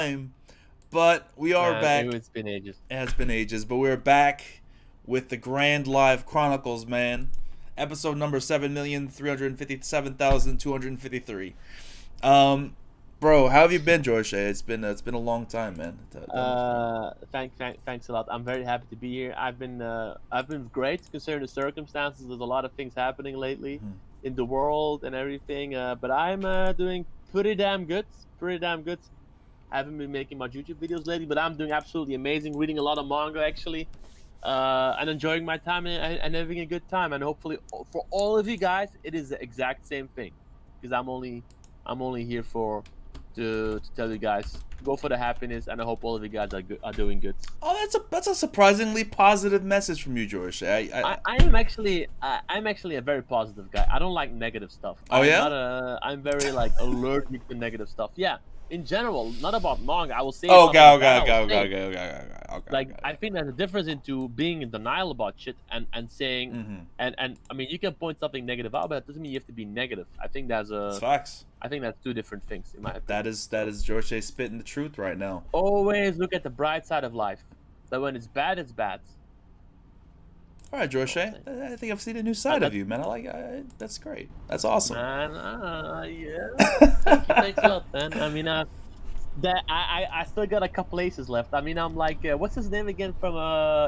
time, but we are back. It's been ages. It has been ages, but we're back with the Grand Live Chronicles, man. Episode number 7,357,253. Um, bro, how have you been, Jorishae? It's been a long time, man. Thanks a lot. I'm very happy to be here. I've been great considering the circumstances. There's a lot of things happening lately Mhm. in the world and everything. But I'm doing pretty damn good. Pretty damn good. I haven't been making much YouTube videos lately, but I'm doing absolutely amazing. Reading a lot of manga actually, and enjoying my time and having a good time. And hopefully, for all of you guys, it is the exact same thing, because I'm only here to tell you guys, go for the happiness, and I hope all of you guys are doing good. Oh, that's a surprisingly positive message from you, Jorishae. I'm actually a very positive guy. I don't like negative stuff. Oh yeah. I'm very like allergic to negative stuff. Yeah, in general, not about manga. I will say. Oh, About okay, that, okay, I will okay, say. okay, okay, okay, okay. Like, I think there's a difference into being in denial about shit and saying, Mm-hmm. and I mean, you can point something negative out, but that doesn't mean you have to be negative. I think that's It's facts. two different things in my opinion. That is Jorishae spitting the truth right now. Always look at the bright side of life. That when it's bad, it's bad. All right, Jorishae. I think I've seen a new side of you, man. That's great. That's awesome. Man, yeah. Thanks a lot, man. I mean, I still got a couple aces left. I mean, I'm like, what's his name again from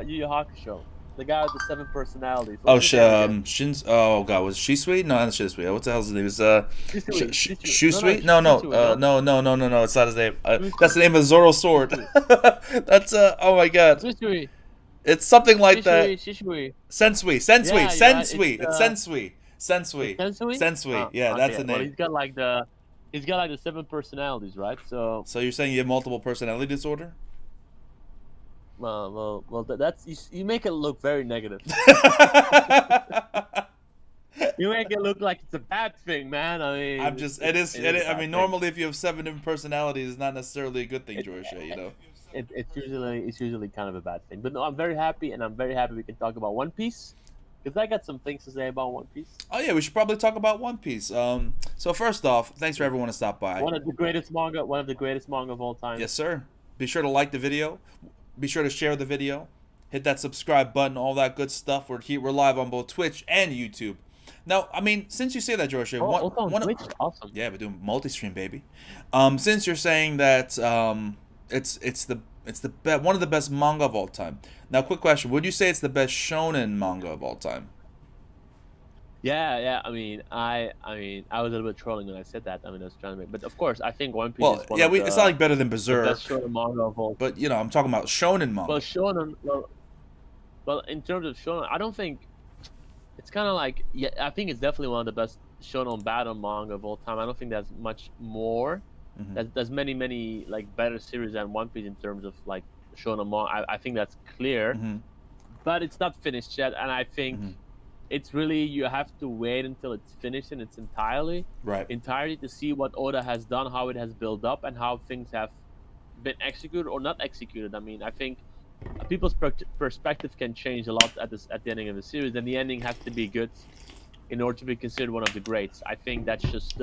Yu Yu Hakusho? The guy with the 7 personalities. Oh, What's his name again? Shins. Oh God, was she sweet? No, not she sweet. What the hell's his name? Is Shisui. Shoe sweet? No, No, Shisui, no, no. It's not his name. That's the name of Zoro's sword. That's oh my God. Shisui. It's something like that. Shisui. Sensui. Yeah, you're right. It's Sensui. Sensui? Sensui. Yeah, Okay. that's the Well, name. he's got like the 7 personalities, right? So, So you're saying you have multiple personality disorder? that's you make it look very negative. You make it look like it's a bad thing, man. I mean, I mean, normally if you have 7 different personalities, it's not necessarily a good thing, Jorishae, you know? It's usually kind of a bad thing. But no, I'm very happy, and I'm very happy we can talk about One Piece, because I got some things to say about One Piece. Oh yeah, we should probably talk about One Piece. So first off, thanks for everyone to stop by. One of the greatest manga of all time. Yes, sir. Be sure to like the video. Be sure to share the video. Hit that subscribe button, all that good stuff. We're live on both Twitch and YouTube. Now, I mean, since you say that, Jorishae, Also on Twitch, awesome. yeah, we're doing multi-stream, baby. Since you're saying that it's one of the best manga of all time. Now, quick question: would you say it's the best shonen manga of all time? Yeah. I mean, I was a little bit trolling when I said that. I mean, I was trying to make, but of course, I think One Piece Well, is one yeah, of it's not like better than the Berserk, best shonen manga of all. but I'm talking about shonen manga. Well, shonen, well, in terms of shonen, I don't think it's kind of like, yeah. I think it's definitely one of the best shonen battle manga of all time. I don't think there's much more. Mhm. There's many like better series than One Piece in terms of like shonen manga. I think that's clear, Mhm. but it's not finished yet, and I think. Mhm. It's really, you have to wait until it's finished in its Right. entirety to see what Oda has done, how it has built up, and how things have been executed or not executed. I mean, I think people's perspective can change a lot at the ending of the series, and the ending has to be good in order to be considered one of the greats. I think that's just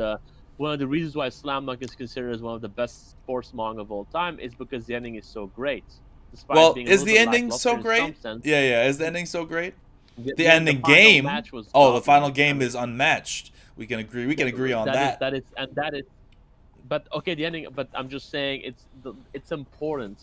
one of the reasons why Slam Dunk is considered as one of the best sports manga of all time, is because the ending is so great. Despite Well, being a is little the bit ending so lackluster in great? some sense. Yeah. Is the ending so great? The The ending final game. match was Oh, the final phenomenal. game is unmatched. We can agree. We can agree on that. That is. But okay, the ending. But I'm just saying it's important.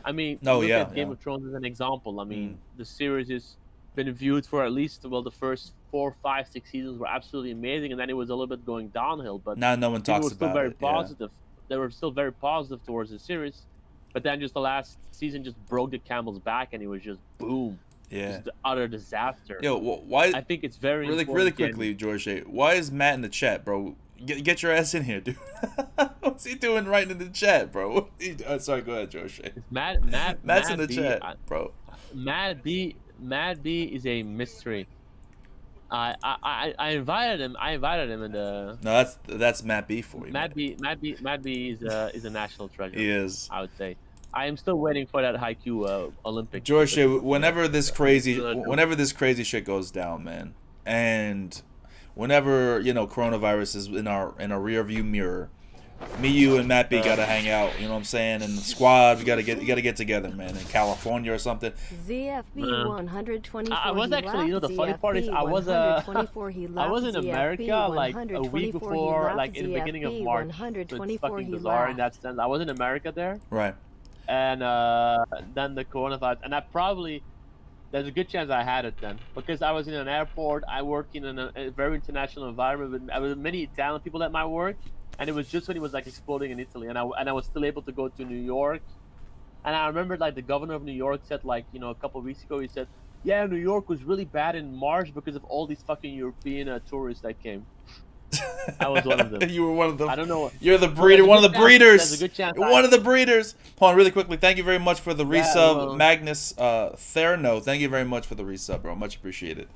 I mean, Oh, look yeah, at Game yeah. of Thrones as an example. I mean, the series has been viewed for at least, well, the first 4, 5, 6 seasons were absolutely amazing, and then it was a little bit going downhill. But Now no one people talks were still about very it. Yeah. positive. They were still very positive towards the series. But then just the last season just broke the camel's back, and it was just boom. Yeah. Just the utter disaster. Yo, why? I think it's very Really important. quickly, Jorishae. Why is Matt in the chat, bro? Get your ass in here, dude. What's he doing right in the chat, bro? Sorry, go ahead, Jorishae. Matt's in the chat, bro. Mad B is a mystery. I invited him. In the. No, that's Matt B for you. Mad B is a national treasure. He is. I would say. I am still waiting for that Haikyuu Olympic. Jorishae, whenever this crazy shit goes down, man, and whenever coronavirus is in our rear view mirror, Me, you, and Matt B gotta hang out. You know what I'm saying? And the squad, we gotta get together, man. In California or something. ZFB 124. I was actually, you know, the funny part is I was in America like a week before, like in the beginning of March. So it's fucking bizarre in that sense. I was in America there. Right. And then the coronavirus, and there's a good chance I had it then, because I was in an airport. I worked in a very international environment with many Italian people at my work, and it was just when it was like exploding in Italy, and I was still able to go to New York. And I remember like the governor of New York said, like, you know, a couple of weeks ago, he said, yeah, New York was really bad in March because of all these fucking European tourists that came. I was one of them. You were one of them. I don't know. You're the breeder, one of the breeders. There's a good chance. You're one of the breeders. Hold on, really quickly. Thank you very much for the resub, Magnus Therno. Thank you very much for the resub, bro. Much appreciated.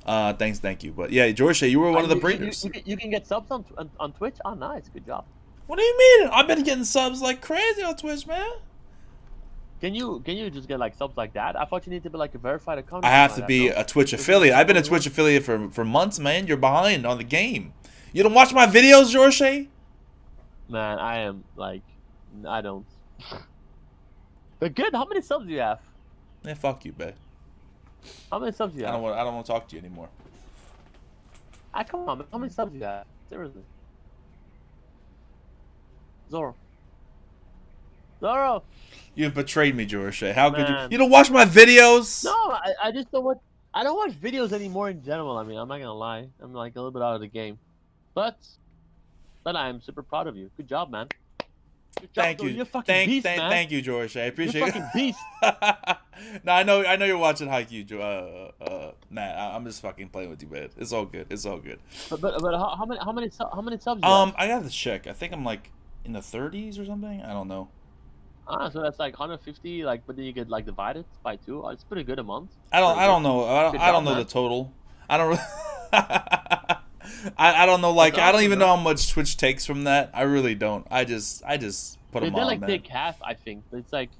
Thank you. But yeah, Jorishae, you were one of the breeders. You can get subs on Twitch. Oh, nice, good job. What do you mean? I've been getting subs like crazy on Twitch, man. Can you just get like subs like that? I thought you need to be like a verified account. I have to be a Twitch affiliate. I've been a Twitch affiliate for months, man. You're behind on the game. You don't watch my videos, Jorishae? Man, I am like, I don't. But good. How many subs do you have? Man, fuck you, babe. How many subs do you have? I don't want to talk to you anymore. Come on, man. How many subs do you have? Seriously. Zoro. You've betrayed me, Jorishae. How could you? You don't watch my videos? No, I just don't watch. I don't watch videos anymore in general. I mean, I'm not gonna lie. I'm like a little bit out of the game. But I'm super proud of you. Good job, man. Good job, thank you. You're a fucking beast, man. Thank you, Jorishae. I appreciate it. You're a fucking beast. No, I know you're watching Haikyuu, Matt. I'm just fucking playing with you, man. It's all good. It's all good. But how many subs? I have to check. I think I'm like in the 30s or something. I don't know. So that's like 150. Like, but then you get like divided by 2. It's pretty good a month. I don't know. I don't know the total. I don't. I don't know. Like, I don't even know how much Twitch takes from that. I really don't. I just put them on. They like take half, I think. It's like,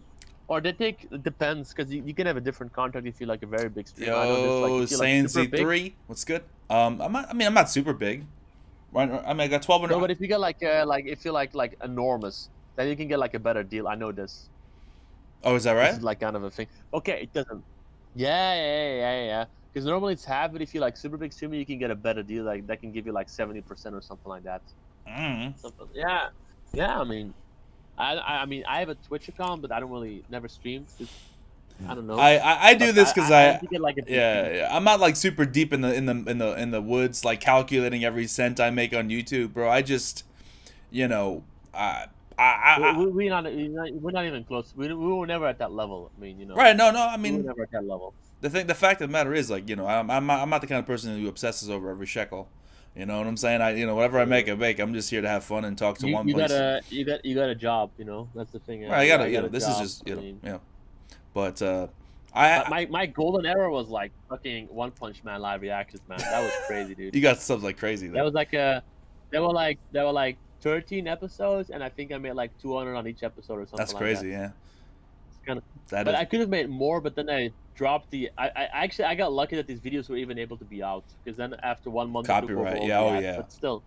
or they take. It depends, because you can have a different contract if you're like a very big streamer. Yo, Sanji 3. What's good? I'm not super big. Right? I mean, I got 1200. No, but if you get like if you're like enormous, then you can get like a better deal. I know this. Oh, is that right? This is like kind of a thing. Okay, it doesn't. Yeah. Because normally it's half, but if you're like super big streamer, you can get a better deal. Like that can give you like 70% or something like that. Yeah. I mean, I have a Twitch account, but I don't really never stream. I don't know. I do this because I I'm not like super deep in the woods, like calculating every cent I make on YouTube, bro. I just, you know, we're not even close. We were never at that level. I mean, you know. Right? No. I mean, we were never at that level. The fact of the matter is, like, you know, I'm not the kind of person who obsesses over every shekel. You know what I'm saying? Whatever I make. I'm just here to have fun and talk to one place. You got a job. You know, that's the thing. Right, I got this job. Is just But my golden era was like fucking One Punch Man live reactions, man. That was crazy, dude. You got subs like crazy. Though. That was like there were like 13 episodes, and I think I made like 200 on each episode or something. That's crazy, yeah. But I could have made more, but then I dropped the. I got lucky that these videos were even able to be out, because then after 1 month, copyright, yeah. But still,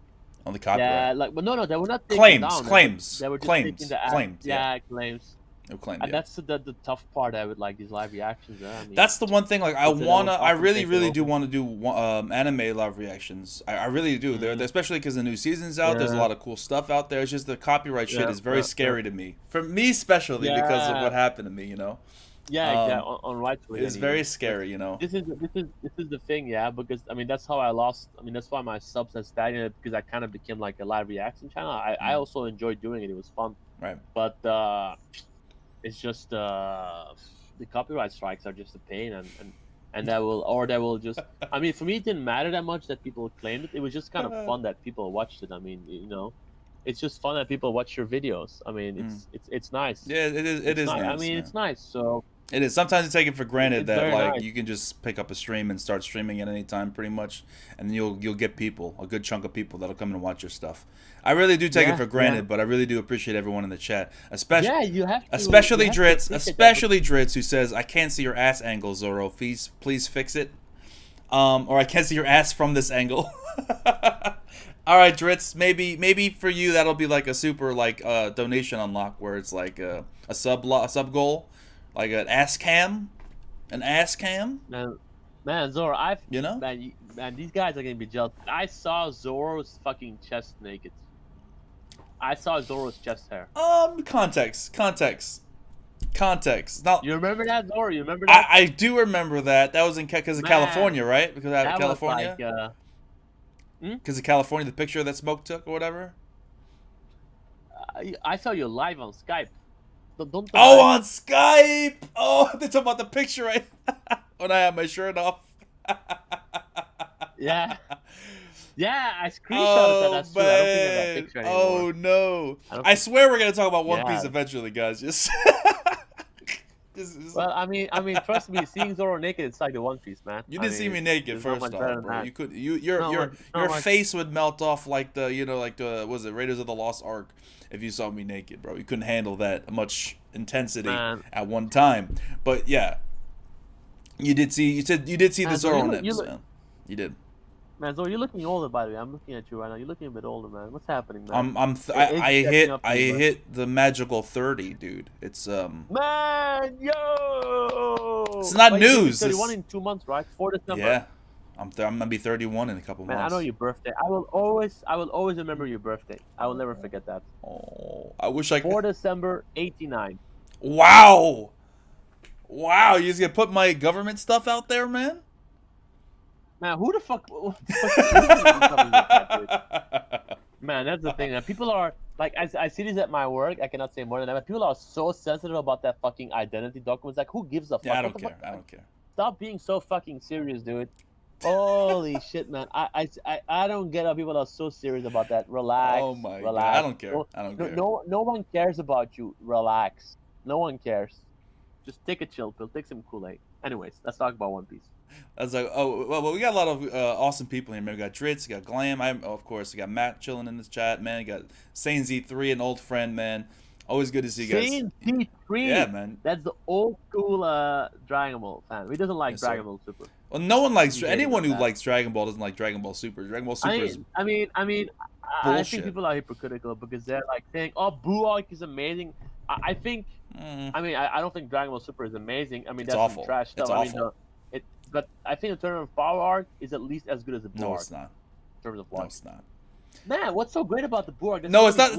on the copyright. Yeah, like, but no, they were not taking down. Claims. They were just claims. taking the claims. Yeah, claims. No claim. And that's the tough part. I would like these live reactions. I mean, that's the one thing. Like, I really do want to do anime live reactions. I really do. They're especially because the new season's out. There's a lot of cool stuff out there. It's just the copyright shit is very scary to me. For me, especially because of what happened to me. You know. Yeah, exactly. On rightfully. It's very scary, you know. This is the thing, yeah. Because I mean, that's how I lost. I mean, that's why my subs has stagnated, because I kind of became like a live reaction channel. I also enjoyed doing it. It was fun. Right. But it's just the copyright strikes are just a pain, and that will just. I mean, for me, it didn't matter that much that people claimed it. It was just kind of fun that people watched it. I mean, you know. It's just fun that people watch your videos. I mean, it's nice. Yeah, it is nice. I mean, it's nice. So it is. Sometimes you take it for granted that like you can just pick up a stream and start streaming at any time, pretty much, and then you'll get people, a good chunk of people that'll come and watch your stuff. I really do take it for granted, but I really do appreciate everyone in the chat, especially you have to, especially Dritz, who says, "I can't see your ass angle, Zoro. Please fix it." Or I can't see your ass from this angle. All right, Dritz. Maybe for you that'll be like a super like donation unlock where it's like a sub goal, like an ass cam. Man, Zoro, You know? man, these guys are gonna be jealous. I saw Zoro's fucking chest naked. I saw Zoro's chest hair. Context. Now, You remember that, Zoro? You remember that? I do remember that. That was in because of California, right? Because of California. Because of California, the picture that Smoke took or whatever. I saw you live on Skype. Don't Oh, on Skype! Oh, they're talking about the picture, right? When I had my shirt off. Yeah. Yeah, I screenshotted that. That's true. I don't think I have that picture anymore. Oh, no. I swear we're going to talk about One Piece eventually, guys. Just... Well, I mean, trust me, seeing Zoro naked, it's like the One Piece, man. You didn't see me naked first off, bro. You could, your face would melt off like the, was it Raiders of the Lost Ark if you saw me naked, bro. You couldn't handle that much intensity at one time. But yeah, you did see the Zoro nips, man. You did. Man, Zoro, you're looking older, by the way. I'm looking at you right now. You're looking a bit older, man. What's happening, man? I hit the magical 30, dude. It's Man, yo. It's not news. 31 in 2 months, right? 4 December. Yeah, I'm gonna be 31 in a couple months. Man, I know your birthday. I will always remember your birthday. I will never forget that. Oh, I wish I could. 4 December 89. Wow. You just gonna put my government stuff out there, man? Man, who the fuck Man, that's the thing. Man. People are like, I see this at my work. I cannot say more than that. But people are so sensitive about that fucking identity documents. Like, who gives a fuck? Yeah, I don't care. Stop being so fucking serious, dude. Holy shit, man. I don't get how people are so serious about that. Relax. Oh my God. I don't care. No one cares about you. Relax. No one cares. Just take a chill pill. Take some Kool-Aid. Anyways, let's talk about One Piece. I was like, oh, well, we got a lot of awesome people here, man. We got Dritz, we got Glam, of course, we got Matt chilling in this chat, man. We got Sane Z3, an old friend, man. Always good to see you guys. Sane Z3? Yeah, man. That's the old school Dragon Ball fan. He doesn't like Dragon Ball Super. Well, no one likes, anyone who likes Dragon Ball doesn't like Dragon Ball Super. Dragon Ball Super is I think people are hypocritical because they're like saying, oh, Blue Arc is amazing. I think, I don't think Dragon Ball Super is amazing. I mean, that's awful. Some trash stuff. It's awful. But I think the Tournament of Power arc is at least as good as the Blue arc. No, it's not. In terms of plot. No, it's not. Man, what's so great about the Blue arc? No, it's not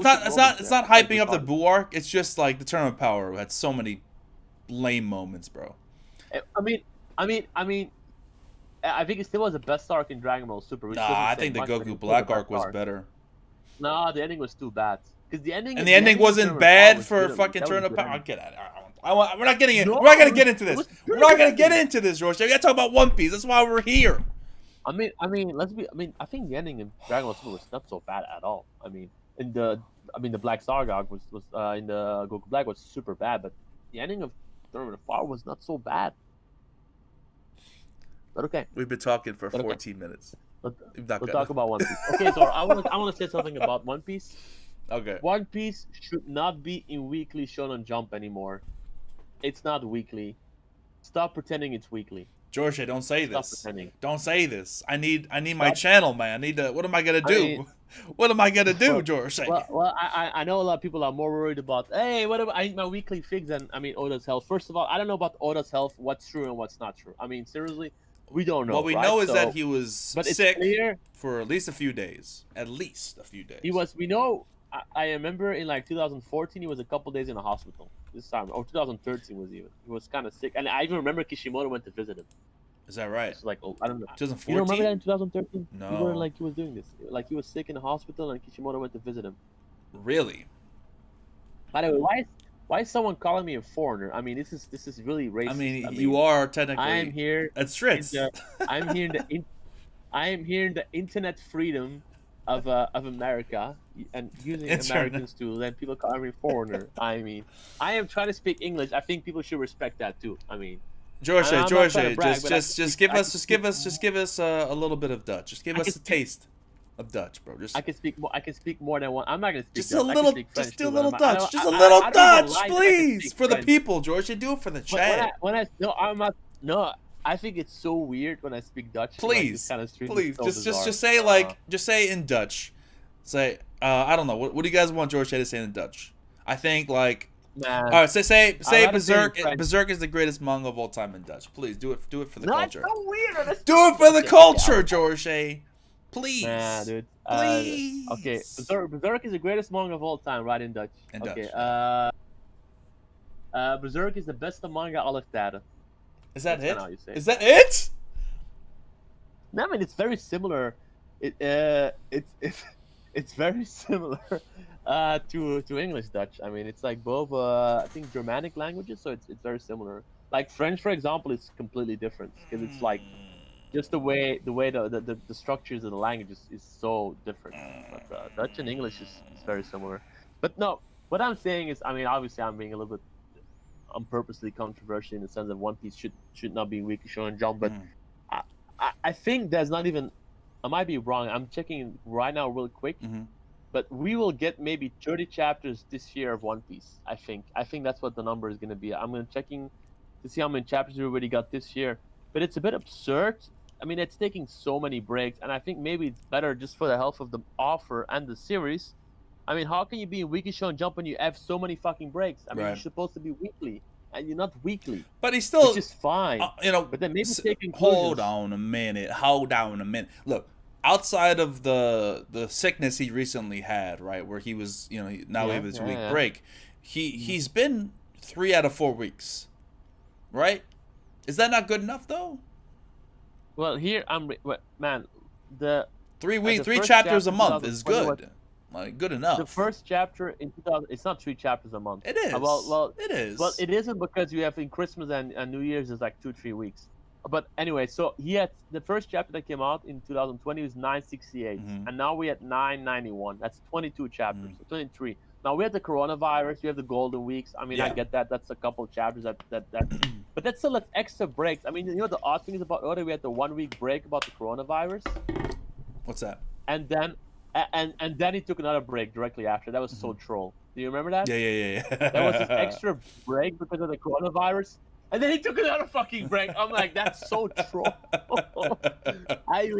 hyping up the Blue arc. It's just like the Tournament of Power had so many lame moments, bro. I think it still was the best arc in Dragon Ball Super. Nah, I think the Goku Black arc was better. Nah, the ending was too bad. Because the ending wasn't bad for fucking Tournament of Power. Get out of here. We're not getting in. We're not gonna get into this. We're not gonna get into this, Jorishae. We gotta talk about One Piece. That's why we're here. I think the ending in Dragon Ball Super was not so bad at all. The Black Saga was in the Goku Black was super bad, but the ending of Tournament of Power was not so bad. But okay. We've been talking for 14 minutes. We'll talk about One Piece. Okay, so I want to say something about One Piece. Okay. One Piece should not be in weekly Shonen Jump anymore. It's not weekly. Stop pretending it's weekly. Jorishae, don't say this. Stop pretending. Don't say this. I need my channel, man. I need to. What am I gonna do? What am I gonna do, Jorishae? Well, I know a lot of people are more worried about. Hey, what about I need my weekly fix and Oda's health. First of all, I don't know about Oda's health. What's true and what's not true. Seriously, we don't know. What we know is that he was sick clear, for at least a few days. He was. We know. I remember in like 2014, he was a couple days in the hospital. This time, or 2013 was even. He was kind of sick, and I even remember Kishimoto went to visit him. Is that right? It's like, I don't know. 2014. You don't remember that in 2013? No. He was doing this. Like he was sick in the hospital, and Kishimoto went to visit him. Really? By the way, why is someone calling me a foreigner? This is really racist. You are technically. I am here. That's Stritz. I'm here in the internet freedom of America and using Americans to then people call me foreigner. I am trying to speak English. I think people should respect that too. Jorishae, just give us a little bit of Dutch. Just give us a taste of Dutch, bro. I can speak more than one. I'm not gonna speak just Dutch. a little Dutch. Just a little Dutch, please, for the people, Jorishae. Do it for the chat. I think it's so weird when I speak Dutch. Please, just say in Dutch. Say, I don't know. What do you guys want Jorishae to say in Dutch? I think like, Man. all right, say Berserk. French. Berserk is the greatest manga of all time in Dutch. Please do it for the No, culture. it's so weird. That's Do it for the okay, culture, Jorishae. Please. Nah, dude. Please. Okay, Berserk is the greatest manga of all time, right, in Dutch. In okay, Dutch. Berserk is the beste manga aller tijden. Is that That's it? how you say it. Is that it? No, I mean it's very similar. It's very similar to English Dutch. I mean it's like both I think Germanic languages, so it's very similar. Like French, for example, is completely different because it's like just the way the structures of the language is so different. But Dutch and English is very similar. But no, what I'm saying is, I mean, obviously I'm being a little bit purposely controversial in the sense that One Piece should not be Weekly Shonen Jump, but I think there's not even. I might be wrong. I'm checking right now real quick, but we will get maybe 30 chapters this year of One Piece. I think that's what the number is going to be. I'm going to checking to see how many chapters we already got this year, but it's a bit absurd. I mean, it's taking so many breaks, and I think maybe it's better just for the health of the author and the series. I mean, how can you be in Weekly Shonen Jump when you have so many fucking breaks? I mean, you're supposed to be weekly, and you're not weekly. But he's still, which is fine. But then maybe taking hold on a minute. Look, outside of the sickness he recently had, right, where he was, now he had this week break, he's been 3 out of 4 weeks, right? Is that not good enough though? Well, here man, the 3 chapters a month is good. Like, good enough. The first chapter in 2000, it's not 3 chapters a month. It is. Well, it is. Well, it isn't because you have in Christmas and New Year's is like 2-3 weeks. But anyway, so he had the first chapter that came out in 2020 was 968, and now we at 991. That's 22 chapters, so 23. Now we had the coronavirus, we have the golden weeks. I mean, I get that. That's a couple of chapters that but that's still like extra breaks. I mean, the odd thing is about Oda, we had the 1 week break about the coronavirus. What's that? And then he took another break directly after. That was so troll. Do you remember that? Yeah. That was his extra break because of the coronavirus. And then he took another fucking break. I'm like, that's so troll. I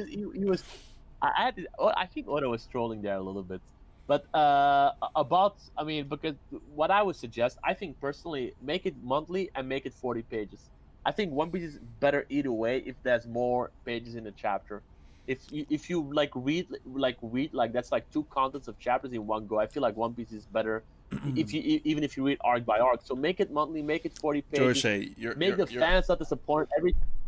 think Oda was trolling there a little bit. But because what I would suggest, I think personally, make it monthly and make it 40 pages. I think One Piece is better either way if there's more pages in a chapter. If you read that's like 2 contents of chapters in one go. I feel like One Piece is better even if you read arc by arc. So make it monthly, make it 40 pages. Jorishae, make the fans not disappointed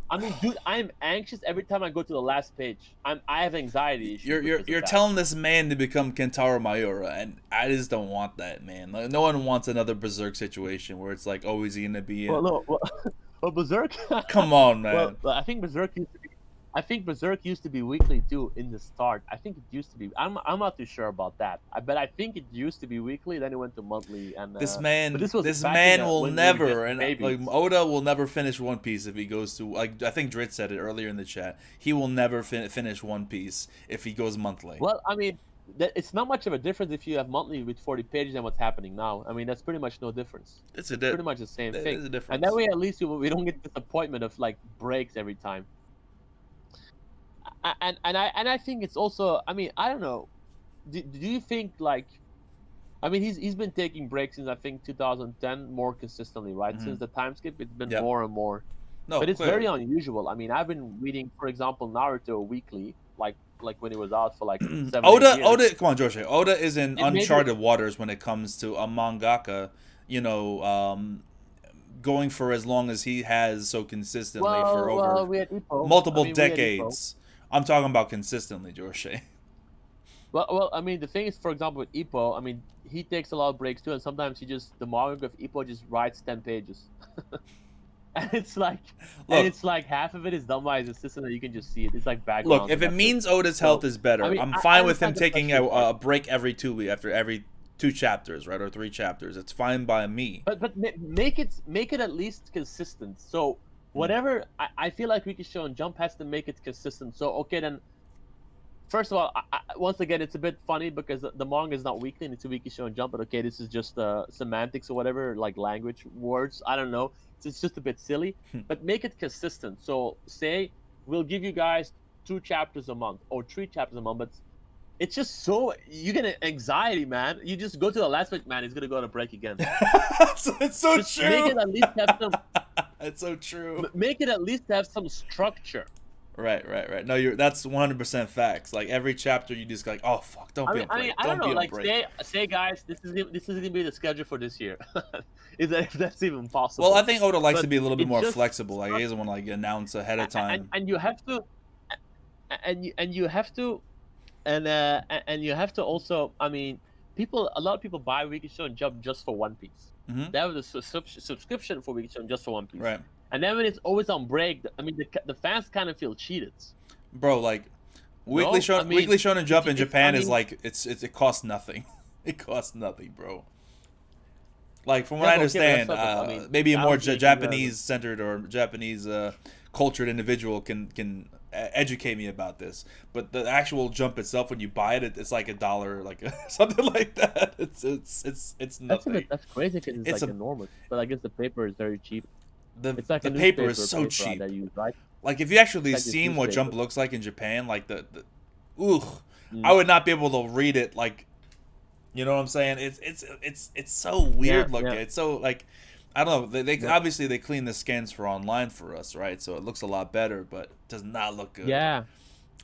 I mean, dude, I'm anxious every time I go to the last page. I have anxiety issues. You're telling this man to become Kentaro Miura, and I just don't want that, man. Like, no one wants another Berserk situation where it's like, oh, is he gonna be? Well, Berserk. Come on, man. Well, I think Berserk used to be weekly too in the start. I think it used to be. I'm not too sure about that. But I think it used to be weekly. Then it went to monthly. And this man will when never, and like Oda will never finish One Piece if he goes to, like, I think Drit said it earlier in the chat. He will never finish One Piece if he goes monthly. Well, I mean, it's not much of a difference if you have monthly with 40 pages and what's happening now. I mean, that's pretty much no difference. It's pretty much the same thing. It's a difference. And that way, at least we don't get disappointment of like breaks every time. And I think it's also, I mean, I don't know, do you think, like, I mean, he's been taking breaks since I think 2010 more consistently, right? Since the time skip, it's been more and more. No, but it's very unusual. I mean, I've been reading, for example, Naruto weekly, like when it was out for like 7 Oda, years. Come on, Jorishae. Oda is in uncharted waters when it comes to a mangaka, going for as long as he has so consistently for over multiple decades. I'm talking about consistently, Jorishae. Well, I mean, the thing is, for example, with Ippo, I mean, he takes a lot of breaks too, and sometimes the manga of Ippo just writes 10 pages. And it's like, half of it is done by his assistant, and you can just see it. It's like background. Look, if it means Oda's health is better, I mean, I'm fine with him taking a break every 2 weeks after every 2 chapters, right, or 3 chapters. It's fine by me. But make it at least consistent. So whatever, I feel like Weekly Shonen Jump has to make it consistent. So okay, then first of all, once again, it's a bit funny because the manga is not weekly and it's a Weekly Shonen Jump. But okay, this is just semantics or whatever, like language words. I don't know. It's just a bit silly. But make it consistent. So say we'll give you guys 2 chapters a month or 3 chapters a month, but it's just so you get anxiety, man. You just go to the last page, man. It's gonna go on a break again. It's so Just true. make it at least have some. It's so true. Make it at least have some structure. Right. No, that's 100% facts. Like every chapter, you just like, oh fuck, don't be a break. I don't know. Like break. say guys, this is gonna be the schedule for this year. Is that if that's even possible? Well, I think Oda likes But to be a little bit more just flexible. Like he doesn't want to like announce ahead of time. and you have to, and you have to, and you have to also. I mean, a lot of people buy Weekly Show and Jump just for One Piece. Mhm. They have the subscription for Weekly Show just for One Piece. Right. And then when it's always on break, I mean, the fans kind of feel cheated. Bro, like Weekly Shonen Jump in Japan is like it costs nothing. It costs nothing, bro. Like from what I understand, maybe a more Japanese centered or Japanese cultured individual can educate me about this. But the actual Jump itself, when you buy it, it's like $1, like something like that. It's nothing. That's crazy because it's like enormous. But I guess the paper is very cheap. It's like the paper is so cheap. That you, right? Like if you actually seen what Jump looks like in Japan, like I would not be able to read it. Like, you know what I'm saying? It's so weird looking. Yeah. It's so like, I don't know. They obviously they clean the scans for online for us, right? So it looks a lot better, but it does not look good. Yeah.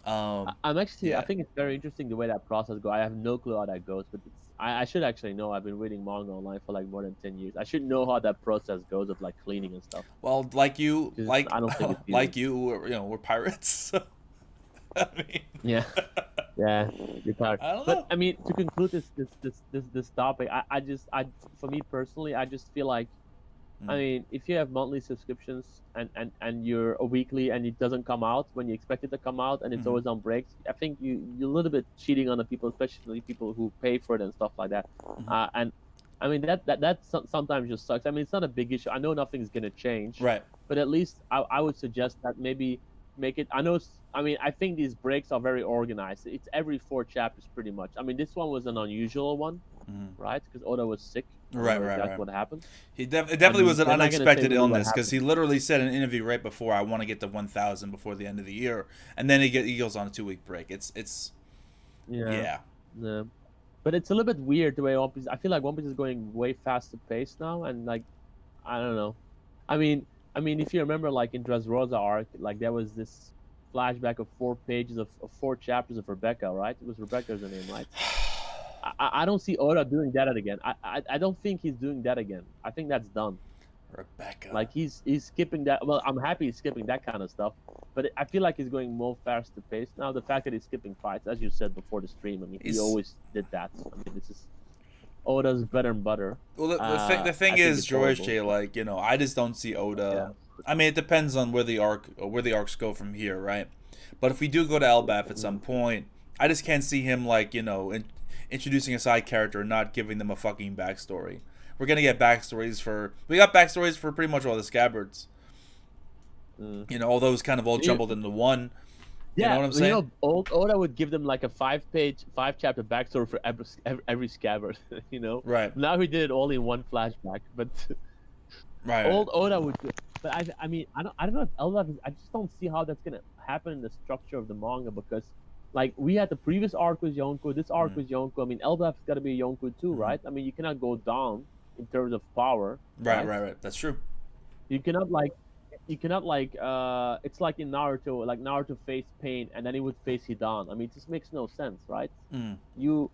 I'm actually. I think it's very interesting the way that process goes. I have no clue how that goes, but I should actually know. I've been reading manga online for like more than 10 years. I should know how that process goes of like cleaning and stuff. Well, like you, like I don't think like you, we're pirates. So, I mean, yeah, you're tired. I don't know. But I mean, to conclude this topic, for me personally, I just feel like, I mean, if you have monthly subscriptions and you're a weekly and it doesn't come out when you expect it to come out and it's always on breaks, I think you're a little bit cheating on the people, especially people who pay for it and stuff like that. And I mean that sometimes just sucks. I mean, it's not a big issue. I know nothing's gonna change, right? But at least I would suggest that maybe make it. I think these breaks are very organized. It's every 4 chapters pretty much. I mean, this one was an unusual one, right? Because Oda was sick. Right. That's what happened. It definitely was an unexpected illness because he literally said in an interview right before, "I want to get to 1,000 before the end of the year," and then he goes on a 2-week break. Yeah. But it's a little bit weird the way One Piece. I feel like One Piece is going way faster paced now, and like, I don't know. I mean, if you remember, like in Dressrosa arc, like there was this flashback of 4 pages of 4 chapters of Rebecca, right? It was Rebecca's her name, right? I don't see Oda doing that again. I don't think he's doing that again. I think that's done. Rebecca. Like he's skipping that. Well, I'm happy he's skipping that kind of stuff, but I feel like he's going more faster paced now. The fact that he's skipping fights, as you said before the stream, I mean, he always did that. I mean, this is Oda's bread and butter. Well, the thing is, Jorishae, like, you know, I just don't see Oda. Yeah. I mean, it depends on where the arcs go from here, right? But if we do go to Elbaf at some point, I just can't see him, like, you know, introducing a side character and not giving them a fucking backstory. We're gonna get backstories we got backstories for pretty much all the scabbards. You know, all those kind of all jumbled into one. You know what I'm saying? You know, Oda would give them like a 5-chapter backstory for every scabbard. You know, right? Now he did it all in one flashback, but old Oda would. But I mean, I don't know if Elbaf is. I just don't see how that's gonna happen in the structure of the manga because, like, we had the previous arc with Yonko, this arc with Yonko. I mean, Elbaf's got to be Yonko too, right? I mean, you cannot go down in terms of power. Right. That's true. You cannot like. It's like in Naruto, like Naruto faced Pain and then he would face Hidan. I mean, it just makes no sense, right? You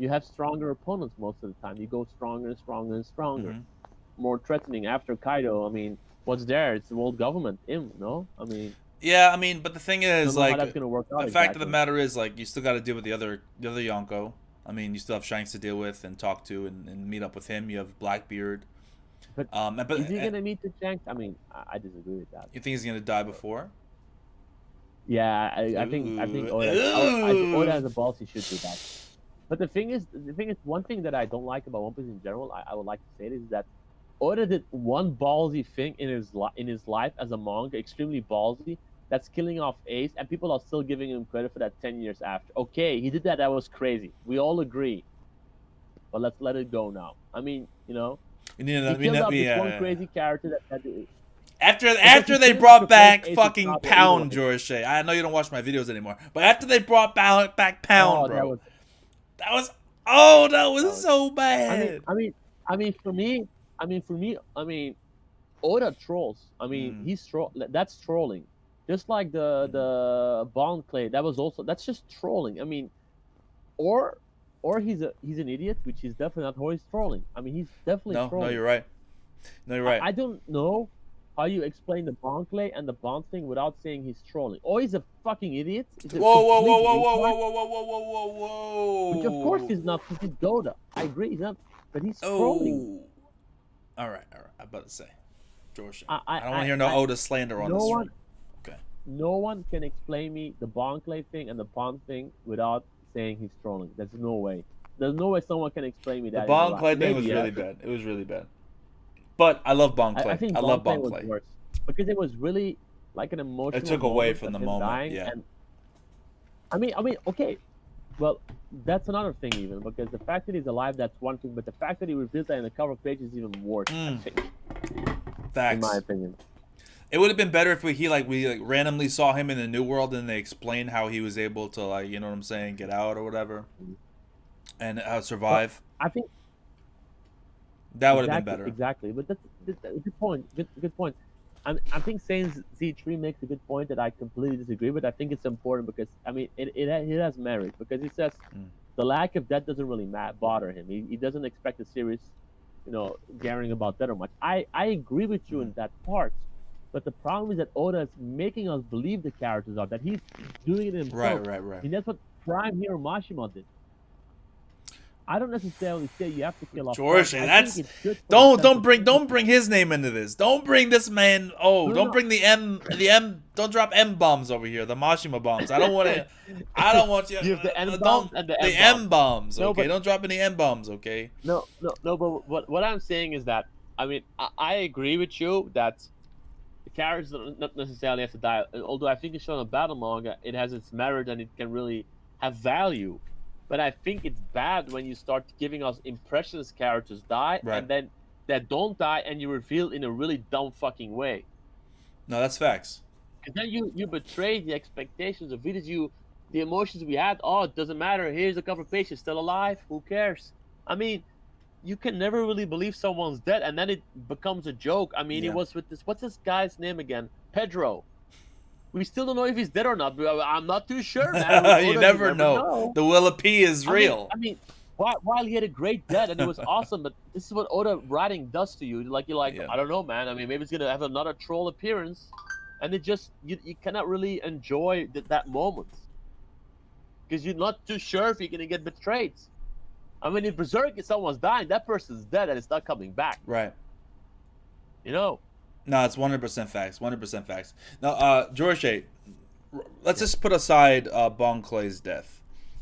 have stronger opponents most of the time. You go stronger and stronger and stronger. More threatening. After Kaido, I mean, what's there? It's the world government. No? I mean... Yeah, I mean, but the thing is, like, the fact of the matter is, like, you still got to deal with the other Yonko. I mean, you still have Shanks to deal with and talk to and meet up with him. You have Blackbeard. But is he gonna meet the Shanks? I mean, I disagree with that. You think he's gonna die before? Yeah, I think Oda has the balls. He should do that. But the thing is, one thing that I don't like about One Piece in general, I would like to say this, is that Oda did one ballsy thing in his life as a manga, extremely ballsy. That's killing off Ace, and people are still giving him credit for that 10 years after. Okay, he did that. That was crazy. We all agree. But let's let it go now. I mean, you know. He killed off this one crazy character that After they brought back fucking Pound, Jorishae. I know you don't watch my videos anymore, but after they brought back Pound, bro, that was so bad. I mean, for me, Oda trolls. I mean, he's that's trolling. Just like the Bond Clay, that's just trolling. I mean, or he's an idiot, which is definitely not how he's trolling. I mean, he's definitely trolling. No, you're right. No, you're right. I don't know how you explain the Bond Clay and the Bond thing without saying he's trolling. Or he's a fucking idiot. Whoa. Which of course he's not, because he's Doda. I agree, he's not, but he's trolling. All right. I'm about to say, George. I don't want to hear no Oda slander on this one. Okay. No one can explain me the Bond Clay thing and the Bond thing without saying he's trolling. There's no way. There's no way someone can explain me that. The Bond Clay thing was really bad. It was really bad. But I love Bond Clay. I love Bond Clay. Worse because it was really like an emotional. It took away from the moment. Dying, yeah. And, I mean, okay. Well, that's another thing even, because the fact that he's alive, that's one thing, but the fact that he reveals that in the cover page is even worse. I think. Facts. In my opinion. It would have been better if we randomly saw him in the New World and they explained how he was able to, like, you know what I'm saying, get out or whatever, and survive. Well, I think that would have been better. Exactly, but that's a good point. Good point. I think saying Z3 makes a good point that I completely disagree with. I think it's important because I mean it has merit, because he says the lack of death doesn't really bother him. He doesn't expect a series, caring about that or much. I agree with you in that part, but the problem is that Oda is making us believe the characters are that he's doing it himself. Right. And that's what Prime Hero Mashima did. I don't necessarily say you have to kill off. Jorishae, don't bring his name into this. Don't bring this man. Don't bring the M. Don't drop M bombs over here. The Mashima bombs. I don't want to. I don't want you. You have the M bombs and the M bombs. Okay, don't drop any M bombs. Okay. No. But what I'm saying is that I mean I agree with you that the characters don't not necessarily have to die. Although I think it's shown in battle manga, it has its merit and it can really have value. But I think it's bad when you start giving us impressionist characters die, and then that don't die, and you reveal in a really dumb fucking way. No, that's facts. And then you betray the expectations of readers. The emotions we had. Oh, it doesn't matter. Here's a cover page. He's still alive. Who cares? I mean, you can never really believe someone's dead, and then it becomes a joke. I mean, He was with this. What's this guy's name again? Pedro. We still don't know if he's dead or not. I'm not too sure, man. You never know. The Willipede is real. I mean, while he had a great death and it was awesome, but this is what Oda writing does to you. I don't know, man. I mean, maybe it's gonna have another troll appearance, and it just you cannot really enjoy that moment because you're not too sure if you're gonna get betrayed. I mean, if Berserk is someone's dying, that person's dead and it's not coming back. Right. No, it's 100% facts. 100% facts. Now, Jorishae, let's just put aside Bon Clay's death.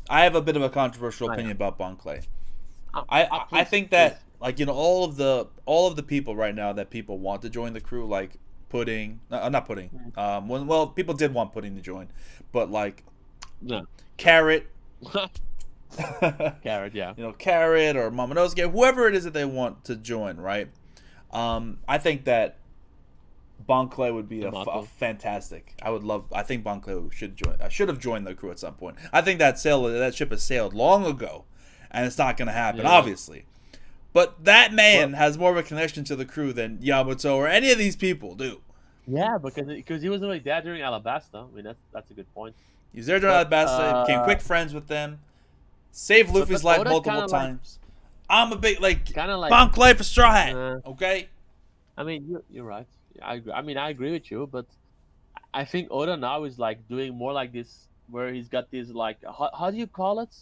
I have a bit of a controversial opinion about Bon Clay. I think that all of the people right now that people want to join the crew, like Pudding, not Pudding. People did want Pudding to join, but Carrot. Carrot, yeah. Carrot or Momonosuke, whoever it is that they want to join, right? I think that Bon Clay would be a fantastic. I think Bon Clay should have joined the crew at some point. I think that ship has sailed long ago, and it's not going to happen, obviously. But that man has more of a connection to the crew than Yamato or any of these people do. Yeah, because he wasn't really there during Alabasta. I mean, that's a good point. He was there during Alabasta. Became quick friends with them. Saved Luffy's life multiple times. I'm a big Bon Clay for Straw Hat. Okay. I mean, you're right. I agree with you, but I think Oda now is doing more like this, where he's got this how do you call it?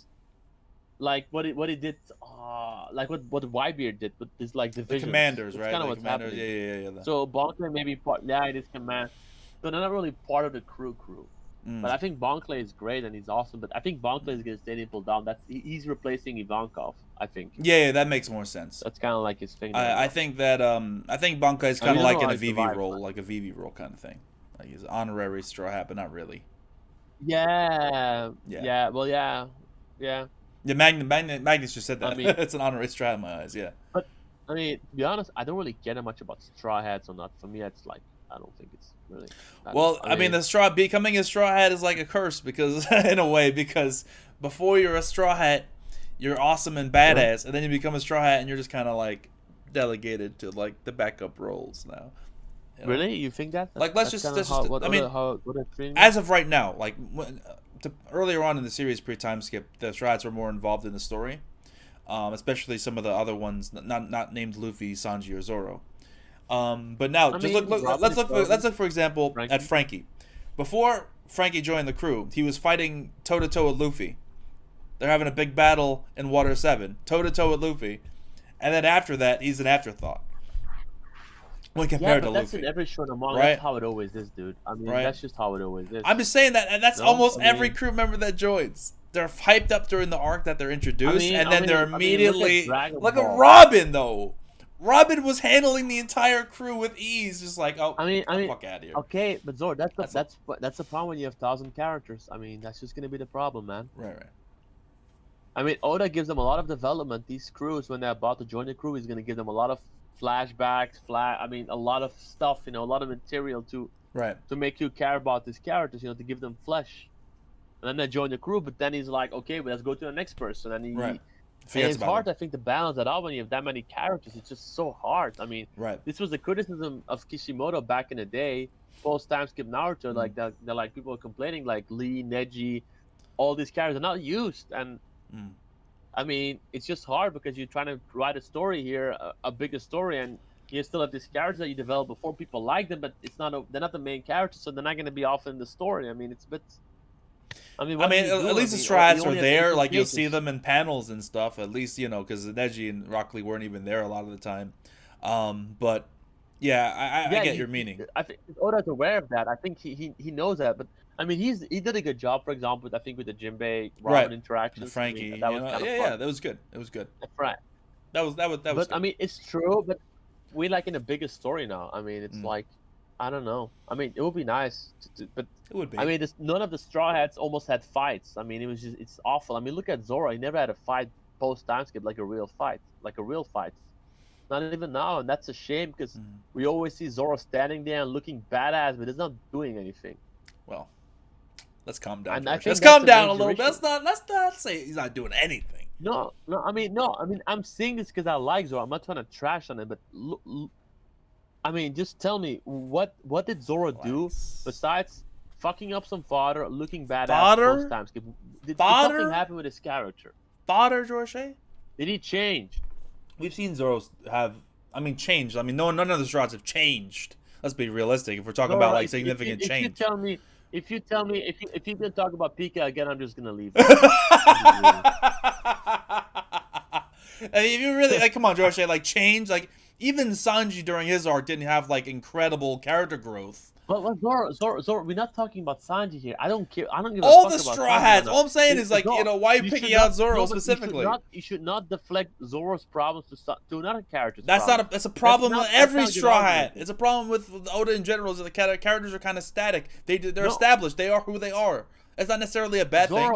Like what he did, like what Whitebeard did, but this division. The commanders, right? Kind of what's happening. Yeah. So Bon Clay may be part. Yeah, it is command. So they're not really part of the crew. But I think Bon Clay is great and he's awesome. But I think Bon Clay is gonna stay and pull down. He's replacing Ivankov. I think. Yeah, that makes more sense. That's kind of like his thing. I think that Bon Clay is kind of like in a VV role, like a VV role kind of thing. Like he's honorary Straw Hat, but not really. Yeah. Well, yeah. Yeah, Magnus just said that. I mean, it's an honorary Straw Hat in my eyes. Yeah. But I mean, to be honest, I don't really care that much about Straw Hats or not. For me, it's I don't think it's really. Well, I mean, becoming a Straw Hat is like a curse because, in a way, because before you're a Straw Hat, you're awesome and badass, and then you become a Straw Hat and you're just kind of like delegated to like the backup roles now. You know? Really, you think that? Like, let's just. I mean, as of right now, like earlier on in the series, pre-time skip, the Straw Hats were more involved in the story, especially some of the other ones not named Luffy, Sanji, or Zoro. But now, let's look for example at Frankie. Before Frankie joined the crew, he was fighting toe to toe with Luffy. They're having a big battle in Water 7, toe to toe with Luffy, and then after that, he's an afterthought. When compared to Luffy, that's in every show no manga. Right? That's how it always is, dude. I mean, that's just how it always is. I'm just saying that, and that's almost every crew member that joins. They're hyped up during the arc that they're introduced, and then they're immediately look at Robin though. Robin was handling the entire crew with ease, just like, fuck out of here. Okay, but Zoro, that's the problem when you have 1,000 characters. I mean, that's just gonna be the problem, man. Right. I mean, Oda gives them a lot of development. These crews, when they're about to join the crew, he's gonna give them a lot of flashbacks, a lot of stuff, a lot of material to make you care about these characters, to give them flesh. And then they join the crew, but then he's like, okay, but let's go to the next person, and and it's hard, I think, to balance that out when you have that many characters. It's just so hard. I mean, this was the criticism of Kishimoto back in the day, post time skip Naruto. Like they're like people are complaining, like Lee, Neji, all these characters are not used, and I mean, it's just hard because you're trying to write a story here, a bigger story, and you still have these characters that you developed before. People like them, but they're not the main characters, so they're not going to be often in the story. I mean, it's a bit. At least the Straw Hats are there. Like, you'll see them in panels and stuff. At least, because Neji and Rock Lee weren't even there a lot of the time. But yeah, I get your meaning. I think Oda's aware of that. I think he knows that, but. I mean, he did a good job, for example, I think with the Jinbei Robin interactions. The Frankie, that was that was good. It was good. Right. That was But good. I mean, it's true, but we're like in a bigger story now. I mean, it's like, I don't know. I mean, it would be nice, but it would be. I mean, none of the Straw Hats almost had fights. I mean, it's awful. I mean, look at Zoro. He never had a fight post time skip, like a real fight. Not even now, and that's a shame because we always see Zoro standing there and looking badass, but he's not doing anything. Well. Let's calm down. Let's calm down a little bit. Let's not say he's not doing anything. No. I mean, I'm saying this because I like Zoro. I'm not trying to trash on him, but I mean, just tell me what did Zoro do besides fucking up some fodder, looking badass post time skip? Did something happen with his character? Fodder, Jorishae? Did he change? We've seen Zoro changed. I mean, none of the Straws have changed. Let's be realistic. If we're talking about like significant change. If you can talk about Pika again, I'm just gonna leave. If you really come on, Jorishae, change, even Sanji during his arc didn't have incredible character growth. But Zoro, we're not talking about Sanji here. I don't care. I don't give a all fuck the about Straw Hats. All I'm saying is why are you picking out Zoro specifically? You should not deflect Zoro's problems to another character's That's a problem with every Straw Hat. It's a problem with Oda in general. Is that the characters are kind of static. They're established. They are who they are. It's not necessarily a bad thing.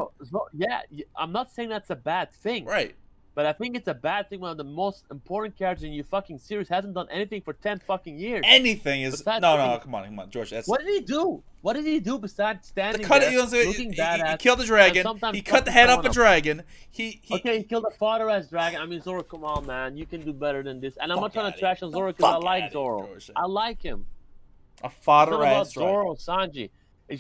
I'm not saying that's a bad thing. Right. But I think it's a bad thing. One of the most important characters in your fucking series hasn't done anything for 10 fucking years. Anything is no. Come on, George. What did he do? What did he do besides standing there, looking badass? He killed the dragon. He cut the head off a dragon. He killed a fodder-ass dragon. I mean, Zoro, come on, man. You can do better than this. And I'm not trying to trash on Zoro because I like Zoro. I like him. A fodder-ass dragon. Zoro, Sanji. I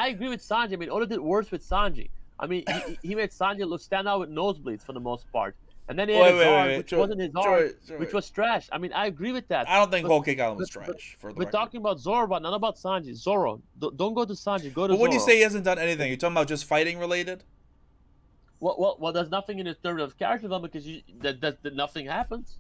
agree with Sanji. I mean, Oda did worse with Sanji. I mean, he made Sanji stand out with nosebleeds for the most part. And then he had his arc, which wasn't his arc, which was trash. I mean, I agree with that. I don't think Whole Cake Island was trash. We're talking about Zoro, but not about Sanji. Zoro, don't go to Sanji. Go to Zoro. But when you say he hasn't done anything, you're talking about just fighting related? Well, there's nothing in his terms of character development because nothing happens.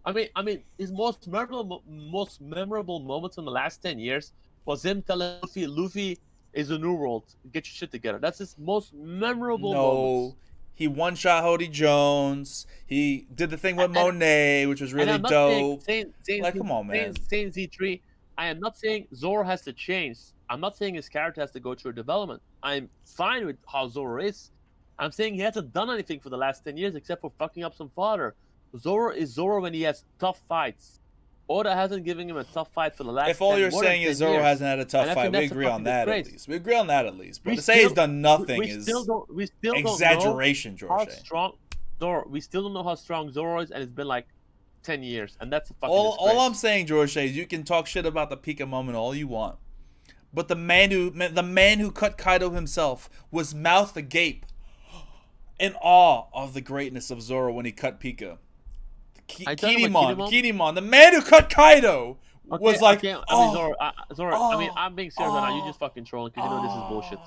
I mean, his most memorable moments in the last 10 years was him telling Luffy is a new world. Get your shit together. That's his most memorable moments. He one-shot Hody Jones. He did the thing with Monet, which was really dope. Come on, man. Saying Z3, I am not saying Zoro has to change. I'm not saying his character has to go through a development. I'm fine with how Zoro is. I'm saying he hasn't done anything for the last 10 years except for fucking up some fodder. Zoro is Zoro when he has tough fights. Oda hasn't given him a tough fight for the last. If all you're saying is Zoro hasn't had a tough fight, we agree on that at least. We agree on that at least. But to say he's done nothing is exaggeration, Jorishae. We still don't know how strong Zoro is, and it's been like 10 years, and that's a fucking all I'm saying, Jorishae, is you can talk shit about the Pika moment all you want, but the man who cut Kaido himself was mouth agape in awe of the greatness of Zoro when he cut Pika. Kinemon, the man who cut Kaido, was like, I mean, Zoro. I mean, I'm being serious right now. You just fucking trolling because you know this is bullshit.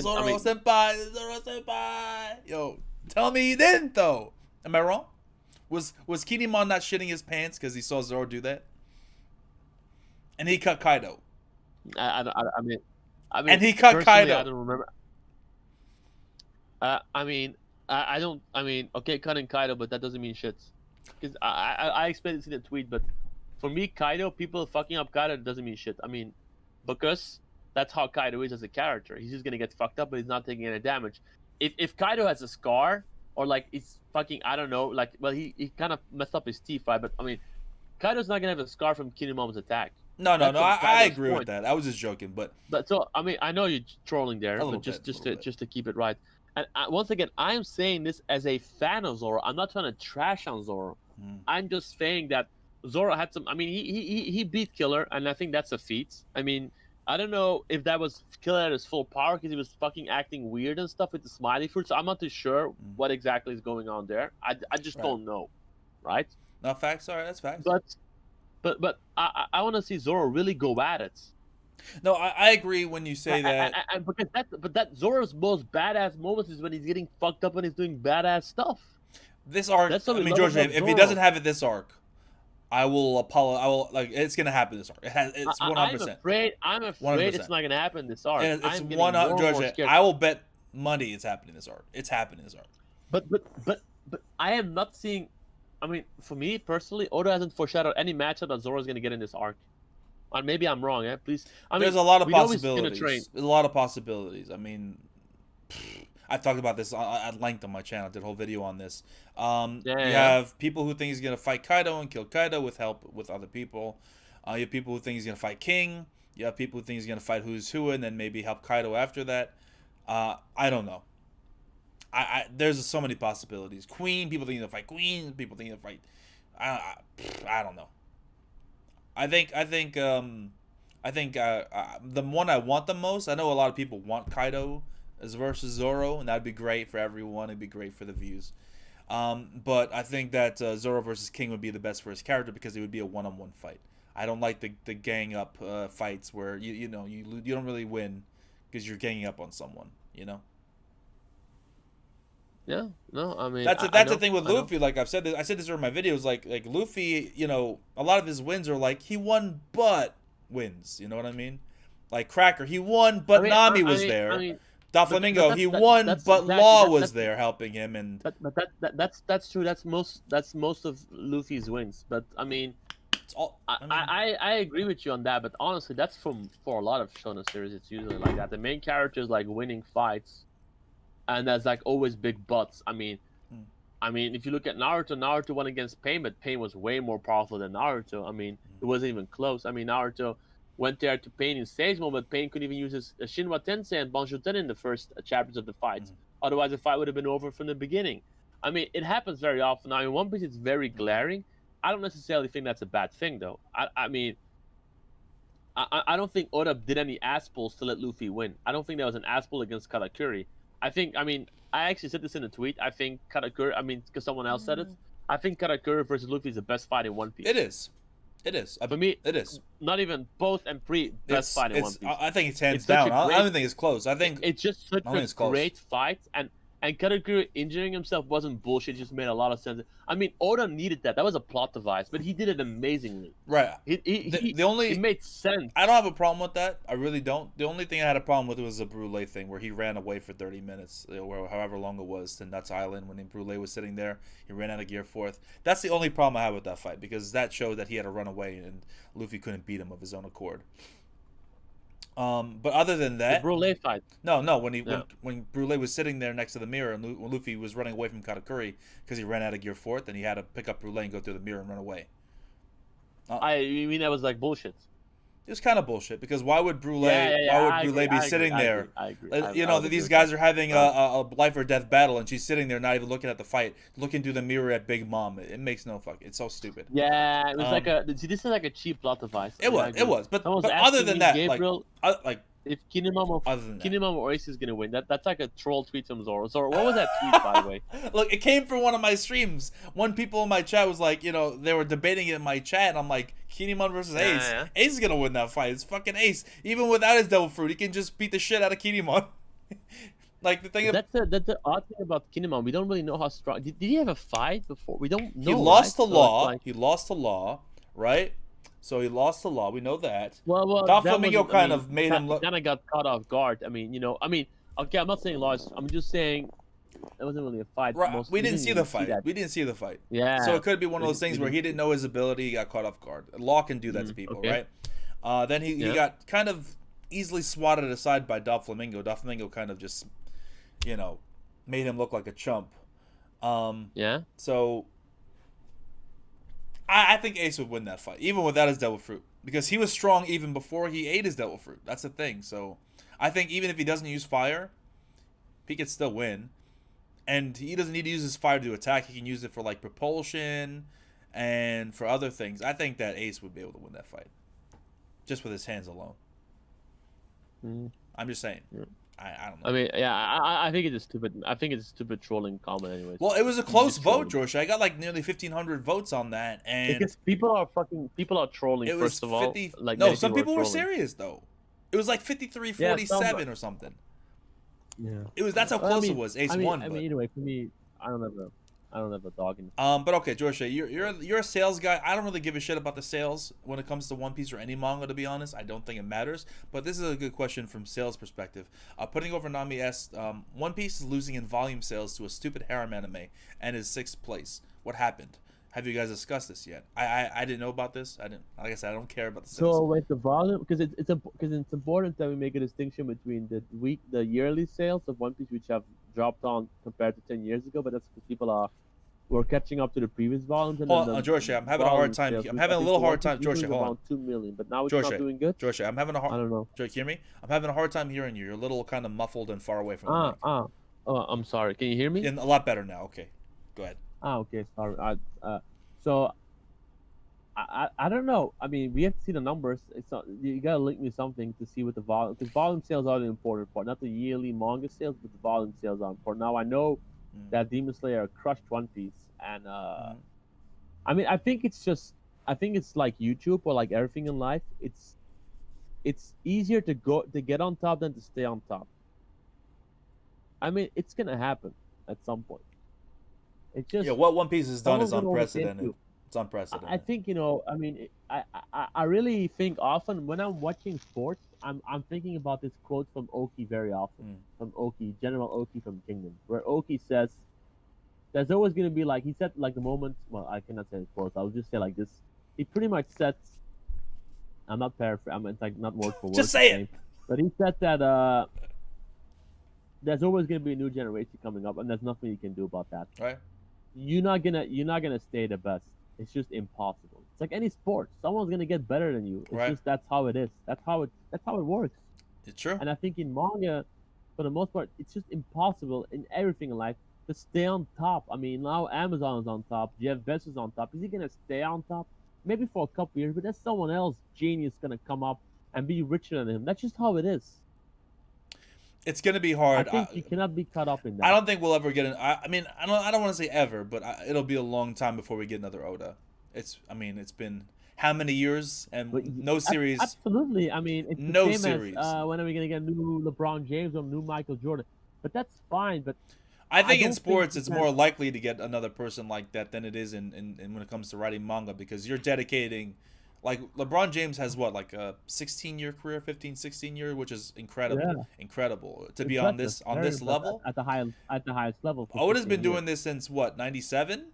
Zoro senpai. Yo, tell me he didn't though. Am I wrong? Was Kinemon not shitting his pants because he saw Zoro do that? And he cut Kaido. I mean, and he cut Kaido. I don't remember. I mean, okay, cutting Kaido, but that doesn't mean shit. Because I expected to see the tweet, but for me, Kaido, people fucking up Kaido doesn't mean shit. I mean, because that's how Kaido is as a character. He's just gonna get fucked up, but he's not taking any damage. If Kaido has a scar, or like it's fucking, I don't know, like, well, he kind of messed up his teeth, right? But I mean, Kaido's not gonna have a scar from Kinemon's attack. No, I agree with that. I was just joking, but so I mean, I know you're trolling there, but just to keep it right. And once again, I'm saying this as a fan of Zoro. I'm not trying to trash on Zoro. I'm just saying that Zoro had some. I mean, he beat Killer, and I think that's a feat. I mean, I don't know if that was Killer at his full power because he was fucking acting weird and stuff with the smiley fruit. So I'm not too sure what exactly is going on there. I just don't know, right? No facts. Sorry, that's facts. But I want to see Zoro really go at it. No, I agree when you say that. But that Zoro's most badass moments is when he's getting fucked up and he's doing badass stuff. This arc, I mean, George, if he doesn't have it this arc, I will apologize. I will, like, it's gonna happen this arc. It's 100%. I'm afraid it's not gonna happen this arc. And it's 100. George, I will bet money it's happening this arc. It's happening this arc. But I am not seeing. I mean, for me personally, Oda hasn't foreshadowed any matchup that Zoro's gonna get in this arc. And maybe I'm wrong, please. I mean, there's a lot of possibilities. There's a lot of possibilities. I mean, I've talked about this at length on my channel. I did a whole video on this. You have people who think he's gonna fight Kaido and kill Kaido with help with other people. You have people who think he's gonna fight King. You have people who think he's gonna fight Who's Who and then maybe help Kaido after that. I don't know. There's so many possibilities. Queen, people think he'll fight Queen. People think he'll fight. I don't know. I think the one I want the most. I know a lot of people want Kaido as versus Zoro, and that'd be great for everyone. It'd be great for the views. But I think that Zoro versus King would be the best for his character because it would be a one-on-one fight. I don't like the gang up fights where you don't really win because you're ganging up on someone. You know. Yeah, no, I mean that's the thing with Luffy. Like I said this in my videos. Like Luffy, a lot of his wins are like he won but wins. You know what I mean? Like Cracker, he won but Nami was there. Doflamingo, he won but Law was there helping him. And that's true. That's most of Luffy's wins. But I mean, I agree with you on that. But honestly, that's for a lot of shonen series. It's usually like that. The main character is like winning fights. And there's like always big buts. I mean, if you look at Naruto won against Pain, but Pain was way more powerful than Naruto. I mean, it wasn't even close. I mean, Naruto went there to Pain in Sage Mode, but Pain couldn't even use his Shinwa Tensei and Banshuten in the first chapters of the fight. Otherwise, the fight would have been over from the beginning. I mean, it happens very often. Now, in One Piece, it's very glaring. I don't necessarily think that's a bad thing, though. I mean, I don't think Oda did any ass pulls to let Luffy win. I don't think there was an ass pull against Katakuri. I actually said this in a tweet. I think Katakuri, because someone else said it. I think Katakuri versus Luffy is the best fight in One Piece. It is. For me, it is. Not even both and pre best fight in One Piece. I think it's hands down. I don't think it's close. I think it's just such a great fight. And Katakuri injuring himself wasn't bullshit. It just made a lot of sense. I mean, Oda needed that. That was a plot device, but he did it amazingly. Right. It made sense. I don't have a problem with that. I really don't. The only thing I had a problem with was the Brûlé thing, where he ran away for 30 minutes, or however long it was, to Nuts Island when Brûlé was sitting there. He ran out of Gear 4th. That's the only problem I have with that fight, because that showed that he had to run away, and Luffy couldn't beat him of his own accord. But other than that, the Brûlé fight. No, when Brûlé was sitting there next to the mirror, and when Luffy was running away from Katakuri because he ran out of Gear 4th, and he had to pick up Brûlé and go through the mirror and run away. I mean that was like bullshit. It was kind of bullshit because why would Brule be sitting there? I agree. These guys are having a life or death battle, and she's sitting there not even looking at the fight, looking through the mirror at Big Mom. It makes no fuck. It's so stupid. Yeah, it was this is like a cheap plot device. It was. But other than that, Gabriel, like if Kinemon or Ace is gonna win, that's like a troll tweet from Zoro. Zoro, what was that tweet, by the way? Look, it came from one of my streams. One people in my chat was like, they were debating it in my chat, and I'm like, Kinemon versus Ace. Yeah. Ace is gonna win that fight. It's fucking Ace. Even without his devil fruit, he can just beat the shit out of Kinemon. Like the thing. That's the odd thing about Kinemon. We don't really know how strong. Did he have a fight before? We don't know. He lost to Law. He lost to Law, right? So he lost to Law. We know that. Well, Doflamingo kind of made him look. Kind of got caught off guard. I mean, okay, I'm not saying lost. I'm just saying it wasn't really a fight. Right. We didn't see the fight. We didn't see the fight. Yeah. So it could be one of those things where he didn't know his ability. He got caught off guard. Law can do that to people, right? Then he got kind of easily swatted aside by Doflamingo. Doflamingo kind of just, made him look like a chump. So I think Ace would win that fight, even without his devil fruit, because he was strong even before he ate his devil fruit. That's the thing. So I think even if he doesn't use fire, he could still win. And he doesn't need to use his fire to attack. He can use it for like propulsion and for other things. I think that Ace would be able to win that fight, just with his hands alone. I'm just saying. I don't know. I mean, yeah, I think it's stupid. I think it's a stupid trolling comment, anyways. Well, it was a close vote, Jorishae. I got like nearly 1,500 votes on that, and because people are trolling. It was first of all, like no, some people were serious though. It was like 53-47 or something. Yeah, That's how close it was. Ace won. I mean, anyway, for me, I don't have a dog in. But okay, Jorishae, you're a sales guy. I don't really give a shit about the sales when it comes to One Piece or any manga, to be honest. I don't think it matters. But this is a good question from sales perspective. Putting over Nami asked, One Piece is losing in volume sales to a stupid harem anime and is 6th place. What happened? Have you guys discussed this yet? I didn't know about this. I didn't. Like I said, I don't care about the sales. So with the volume, because it's important that we make a distinction between the yearly sales of One Piece, which have dropped on compared to 10 years ago, but that's because people we're catching up to the previous volumes. And Jorishae, I'm having a hard time. I'm having a little hard time. Jorishae, hold on. 2 million, but now it's not doing good. Jorishae, I'm having a hard. I don't know. Jorishae, hear me? I'm having a hard time hearing you. You're a little kind of muffled and far away from the mic. Oh, I'm sorry. Can you hear me? A lot better now. Okay, go ahead. Okay, sorry. So I don't know. I mean, we have to see the numbers. It's not, you gotta link me something to see what the volume, because volume sales are the important part, not the yearly manga sales, but the volume sales are important. Now I know that Demon Slayer crushed One Piece, and I mean, I think it's like YouTube or like everything in life. It's easier to get on top than to stay on top. I mean, it's gonna happen at some point. It just what One Piece has done is unprecedented. It's unprecedented. I think I mean, I really think often when I'm watching sports, I'm thinking about this quote from Oki very often, from Oki, General Oki from Kingdom, where Oki says, "There's always going to be he said the moment." Well, I cannot say quote. I'll just say like this. He pretty much said, I'm not paraphrasing. It's like not word for word. Just say it. But he said that there's always going to be a new generation coming up, and there's nothing you can do about that. Right. You're not gonna stay the best. It's just impossible. It's like any sport. Someone's gonna get better than you. It's just that's how it is. That's how it works. It's true. And I think in manga, for the most part, it's just impossible in everything in life to stay on top. I mean, now Amazon is on top. Jeff Bezos is on top. Is he gonna stay on top? Maybe for a couple years, but there's someone else genius gonna come up and be richer than him. That's just how it is. It's gonna be hard. I think you cannot be caught up in that. I don't think we'll ever get I mean, I don't want to say ever, but it'll be a long time before we get another Oda. It's been how many years and no series. Absolutely. I mean, it's no the same series. As, when are we gonna get new LeBron James or new Michael Jordan? But that's fine. But I think in sports, it's more likely to get another person like that than it is in when it comes to writing manga, because you're dedicating. Like LeBron James has what, like a 16-year career, 15, 16-year, which is incredible, incredible to be on this level at the highest level. Oda's been doing this since what, 97?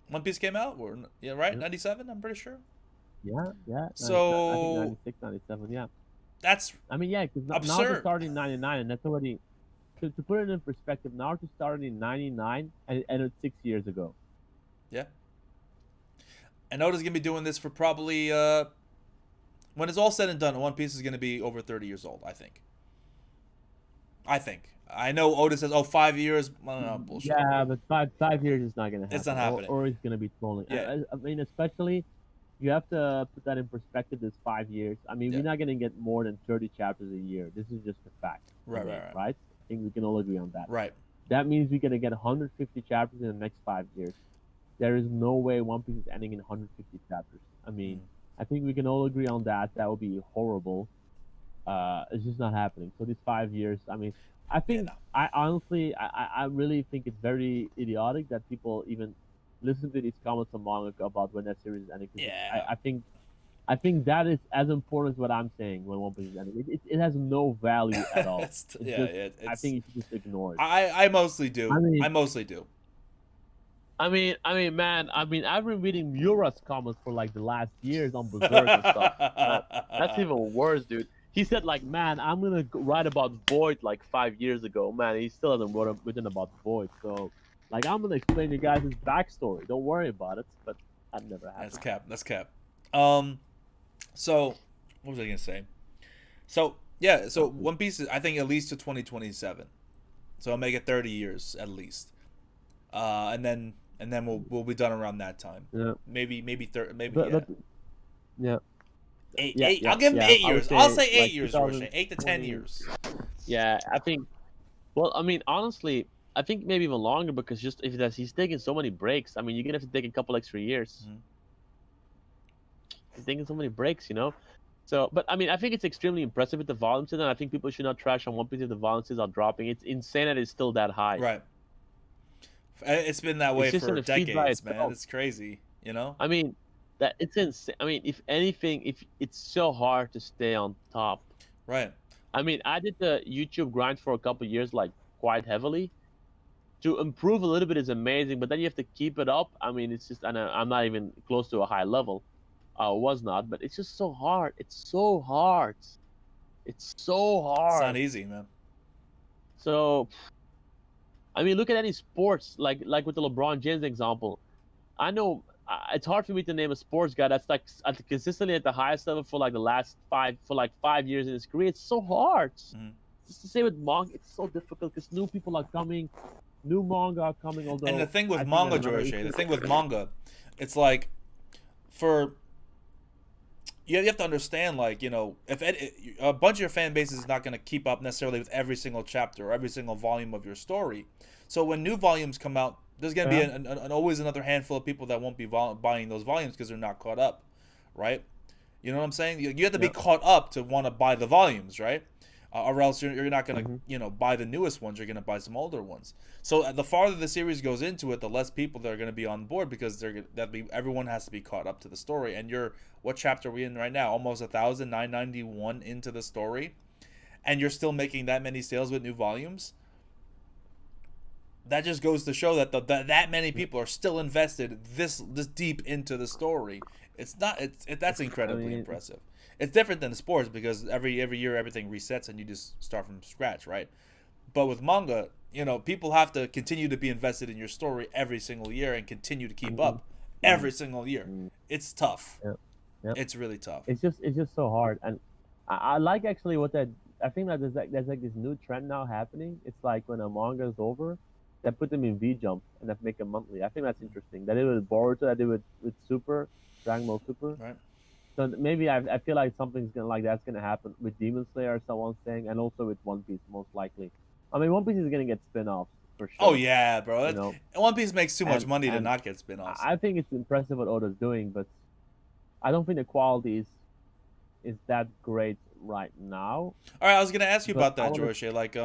One Piece came out, or right, 97. I'm pretty sure. Yeah. So I think 96, 97. Yeah. That's. I mean, yeah, because Naruto started in 99, and that's already. To put it in perspective, Naruto started in 99, and it's 6 years ago. Yeah. And Oda's gonna be doing this for probably when it's all said and done, One Piece is gonna be over 30 years old. I think. I know Oda says, "Oh, 5 years." Well, no, bullshit. Yeah, but five years is not gonna happen. It's not happening. Or it's gonna be trolling. Yeah. I mean, especially you have to put that in perspective. This 5 years. I mean, Yeah. we're not gonna get more than 30 chapters a year. This is just a fact. Right. I think we can all agree on that. Right. That means we're gonna get 150 chapters in the next 5 years. There is no way One Piece is ending in 150 chapters. I mean, I think we can all agree on that. That would be horrible. It's just not happening. So these 5 years, I mean, I think I honestly, I really think it's very idiotic that people even listen to these comments on Manga about when that series is ending. Yeah. I think that is as important as what I'm saying when One Piece is ending. It has no value at all. I think you should just ignore it. I mostly do. I mostly do. I mean, man. I've been reading Mura's comments for like the last years on Berserk and stuff. That's even worse, dude. He said like, man, I'm gonna write about Void like 5 years ago. Man, he still hasn't written about Void. So, like, I'm gonna explain you guys his backstory. Don't worry about it. But that never happened. That's cap. So what was I gonna say? So yeah, so One Piece is, I think, at least to 2027. So I'll make it 30 years at least. And then we'll be done around that time. Yeah. Maybe 30. Maybe yeah. Eight. I'll give him 8 years. I'll say 8 years, Jorishae. 8 to 10 years. Yeah, I think. Well, I mean, honestly, I think maybe even longer because just he's taking so many breaks. I mean, you're gonna have to take a couple extra years. Mm-hmm. He's taking so many breaks, you know. So, but I mean, I think it's extremely impressive with the volumes, and I think people should not trash on One Piece if the volumes are dropping. It's insane that it's still that high. Right. It's been that way for decades, man. It's crazy, you know. I mean, that it's insane. I mean, if anything, if it's so hard to stay on top. Right. I mean, I did the YouTube grind for a couple of years, like quite heavily. To improve a little bit is amazing, but then you have to keep it up. I mean, it's just, and I'm not even close to a high level. I was not, but it's just so hard. It's so hard. It's so hard. It's not easy, man. So, I mean, look at any sports, like with the LeBron James example. I know it's hard for me to name a sports guy that's like consistently at the highest level for like the last 5 years in his career. It's so hard. Mm-hmm. Just to say with manga, it's so difficult because new people are coming, new manga are coming. Although, and the thing with manga, Jorishae, it's like you have to understand, like, you know, if a bunch of your fan base is not going to keep up necessarily with every single chapter or every single volume of your story. So when new volumes come out, there's going to be always another handful of people that won't be buying those volumes because they're not caught up, right? You know what I'm saying? You have to be caught up to want to buy the volumes, right? Or else you're not going to, you know, buy the newest ones. You're going to buy some older ones. So the farther the series goes into it, the less people that are going to be on board because everyone has to be caught up to the story. And what chapter are we in right now? Almost 1,991 into the story, and you're still making that many sales with new volumes. That just goes to show that that many people are still invested this deep into the story. That's incredibly impressive. It's different than the sports because every year everything resets and you just start from scratch, right? But with manga, you know, people have to continue to be invested in your story every single year and continue to keep up every single year. It's tough. Yep. It's really tough. It's just so hard, and I like actually what that. I think that there's like this new trend now happening. It's like when a manga is over, they put them in V Jump and they make them monthly. I think that's interesting. That it was Boruto, that did with Super, Dragon Ball Super. Right. So maybe I feel like something's that's gonna happen with Demon Slayer, someone's saying, and also with One Piece most likely. I mean, One Piece is gonna get spin-offs for sure. Oh yeah, bro. One Piece makes too much money to not get spin-offs. I think it's impressive what Oda's doing, but I don't think the quality is that great right now. All right, I was gonna ask you about that, Jorishae. Like,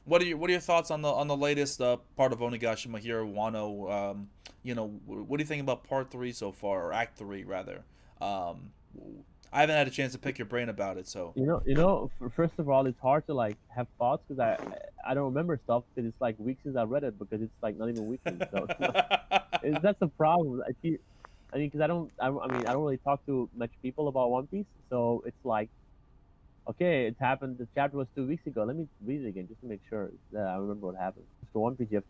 what are your thoughts on the latest part of Onigashima here, Wano? You know, what do you think about Part 3 so far, or Act 3 rather? I haven't had a chance to pick your brain about it, so you know. First of all, it's hard to like have thoughts because I don't remember stuff because it's like weeks since I read it because it's like not even weekly. So that's the problem. I mean, because I don't really talk to much people about One Piece, so it's like, okay, it happened. The chapter was 2 weeks ago. Let me read it again just to make sure that I remember what happened. For One Piece, you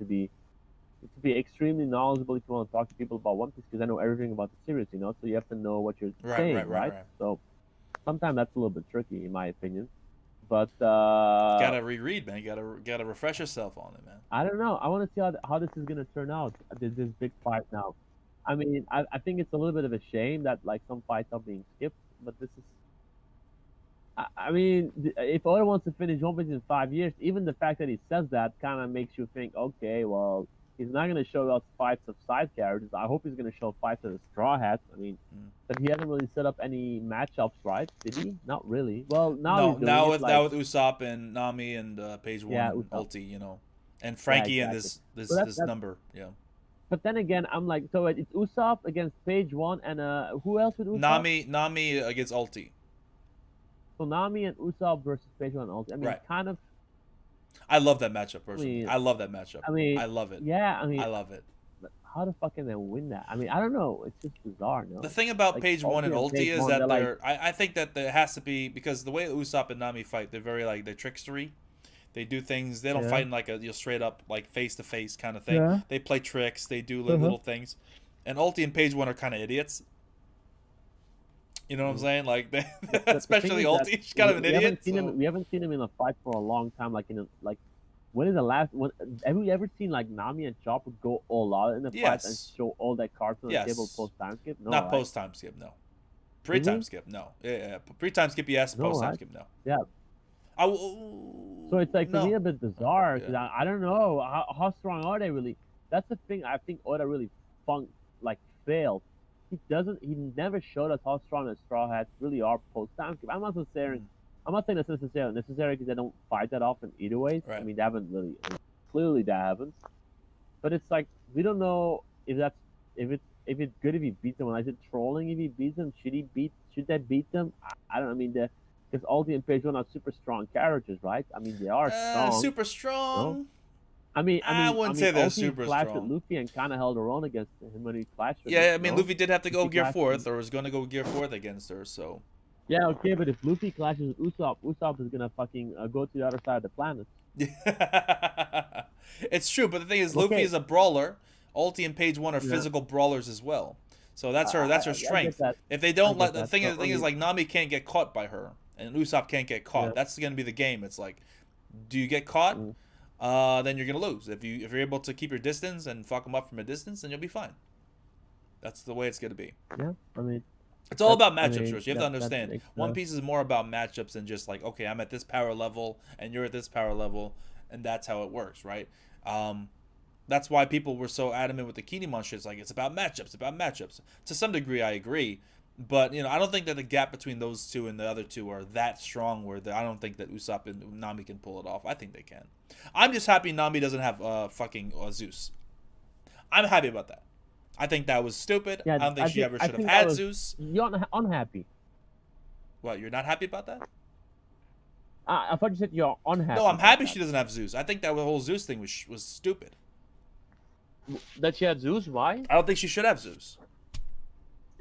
to be extremely knowledgeable if you want to talk to people about One Piece, because I know everything about the series, you know. So you have to know what you're saying, right? So sometimes that's a little bit tricky, in my opinion. But gotta reread, man. Gotta refresh yourself on it, man. I don't know. I want to see how this is gonna turn out. This big fight now. I mean, I think it's a little bit of a shame that like some fights are being skipped, but this is. I mean, if Oda wants to finish One Piece in 5 years, even the fact that he says that kind of makes you think, okay, well, he's not going to show us fights of side characters. I hope he's going to show fights of the Straw Hats. I mean, but he hasn't really set up any matchups, right? Did he? Not really. Well, now now with Usopp and Nami and Page One and Ulti, you know, and Frankie and this number, yeah. But then again, I'm like, so it's Usopp against Page One and who else with Usopp? Nami against Ulti. So Nami and Usopp versus Page One and Ulti. I mean, kind of. I love that matchup personally. I love that matchup. I mean, I love it. Yeah, I mean, I love it. How the fuck can they win that? I mean, I don't know. It's just bizarre, no? The thing about like, Page One and Ulti is that they're. I think that there has to be, because the way Usopp and Nami fight, they're very like they're trickstery. They do things. They don't fight in like a straight up like face to face kind of thing. Yeah. They play tricks. They do little things, and Ulti and Page One are kind of idiots. You know what I'm saying? Like, especially Ulti, she's kind of an idiot. We haven't seen him in a fight for a long time. Like when is the last? Have we ever seen like Nami and Chopper go all out in the fight and show all that cards on the table post time skip? No, not post time skip. No, pre time skip. No, yeah. Pre time skip. Yes, post time skip. No. Yeah. So it's like to me a bit bizarre because I don't know how strong are they really. That's the thing. I think Oda really failed. He never showed us how strong the Straw Hats really are post time skip. I'm not saying that's necessary because they don't fight that often either way. Right. I mean, they haven't really. Clearly, that happens. But it's like we don't know if it's good if he beats them. When I said trolling, if he beats them, should they beat them? I don't know. I mean, because Ulti and Page One are super strong characters, right? I mean, they are strong. Super strong. No? I wouldn't say they're Ulti super clashed strong. With Luffy and kind of held her own against him when he clashed with I mean, Luffy did have to go Gear 4th, or was going to go Gear 4th against her, so. Yeah, okay, but if Luffy clashes with Usopp is going to fucking go to the other side of the planet. It's true, but the thing is, Luffy is a brawler. Ulti and Page One are physical brawlers as well. So that's her strength. If they don't the thing is like Nami can't get caught by her, and Usopp can't get caught. Yeah. That's going to be the game. It's like, do you get caught? Then you're gonna lose. If you're able to keep your distance and fuck them up from a distance, then you'll be fine. That's the way it's gonna be. Yeah, I mean, it's all about matchups, Rich. You have to understand. One Piece is more about matchups than just like, okay, I'm at this power level and you're at this power level, and that's how it works, right? That's why people were so adamant with the Kinemon shit. It's like it's about matchups. To some degree, I agree. But, I don't think that the gap between those two and the other two are that strong where I don't think that Usopp and Nami can pull it off. I think they can. I'm just happy Nami doesn't have fucking Zeus. I'm happy about that. I think that was stupid. Yeah, I don't think she ever should have had Zeus. You're unhappy. What, you're not happy about that? I thought you said you're unhappy. No, I'm happy she doesn't have Zeus. I think that whole Zeus thing was stupid. That she had Zeus? Why? I don't think she should have Zeus.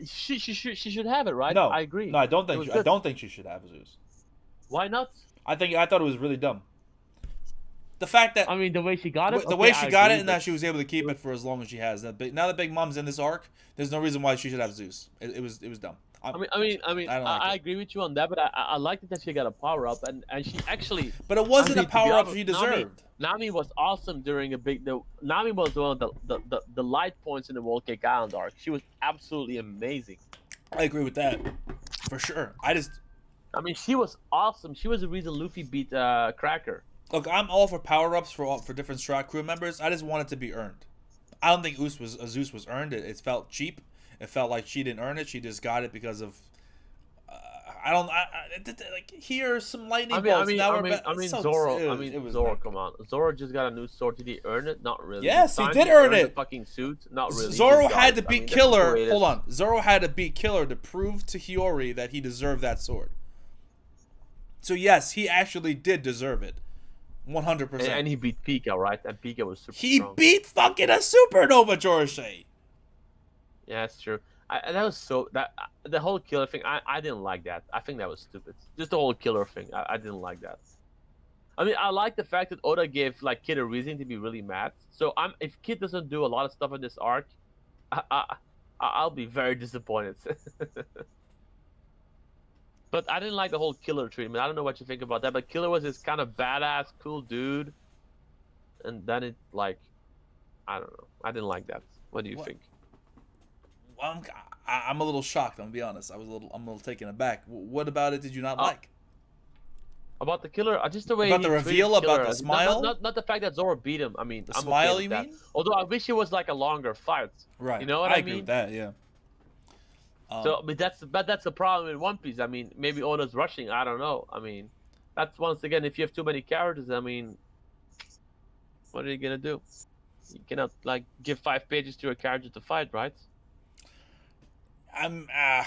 She should have it, right? No, I agree. No, I don't think she should have Zeus. Why not? I thought it was really dumb. The fact that the way she got it, and that she was able to keep it for as long as she has. Now that Big Mom's in this arc, there's no reason why she should have Zeus. It was dumb. I agree with you on that, but I liked it that she got a power up and she actually. But it wasn't a power up she deserved. Nami was awesome during Nami was one of the light points in the Whole Cake Island arc. She was absolutely amazing. I agree with that, for sure. She was awesome. She was the reason Luffy beat Cracker. Look, I'm all for power ups for different Straw crew members. I just want it to be earned. I don't think Zeus was earned. It felt cheap. It felt like she didn't earn it. She just got it because of. Here's some lightning bolts. Zoro, come on. Zoro just got a new sword. Did he earn it? Not really. Yes, he did earn it. The fucking suit? Not really. Zoro had to beat Killer. Hold on. Zoro had to beat Killer to prove to Hiyori that he deserved that sword. So yes, he actually did deserve it. 100%. And he beat Pika, right? And Pika was super He strong. beat fucking a supernova, Jorishae. Yeah, that's true. The whole killer thing, I didn't like that. I think that was stupid. Just the whole killer thing, I didn't like that. I mean, I like the fact that Oda gave like Kid a reason to be really mad. So if Kid doesn't do a lot of stuff in this arc, I'll be very disappointed. But I didn't like the whole Killer treatment. I don't know what you think about that, but Killer was this kind of badass, cool dude, and then it like, I don't know. I didn't like that. What do you think? Well, I'm a little shocked. I'm gonna be honest. I'm a little taken aback. What about it did you not like? About the Killer, just the way about the reveal, about the smile, not the fact that Zoro beat him. I mean, the I'm smile. okay You that. mean? Although I wish it was like a longer fight. Right. You know what I mean? agree with that. Yeah. So, but that's the problem in One Piece. I mean, maybe Oda's rushing. I don't know. I mean, that's once again, if you have too many characters, I mean, what are you gonna do? You cannot like give 5 pages to a character to fight, right? I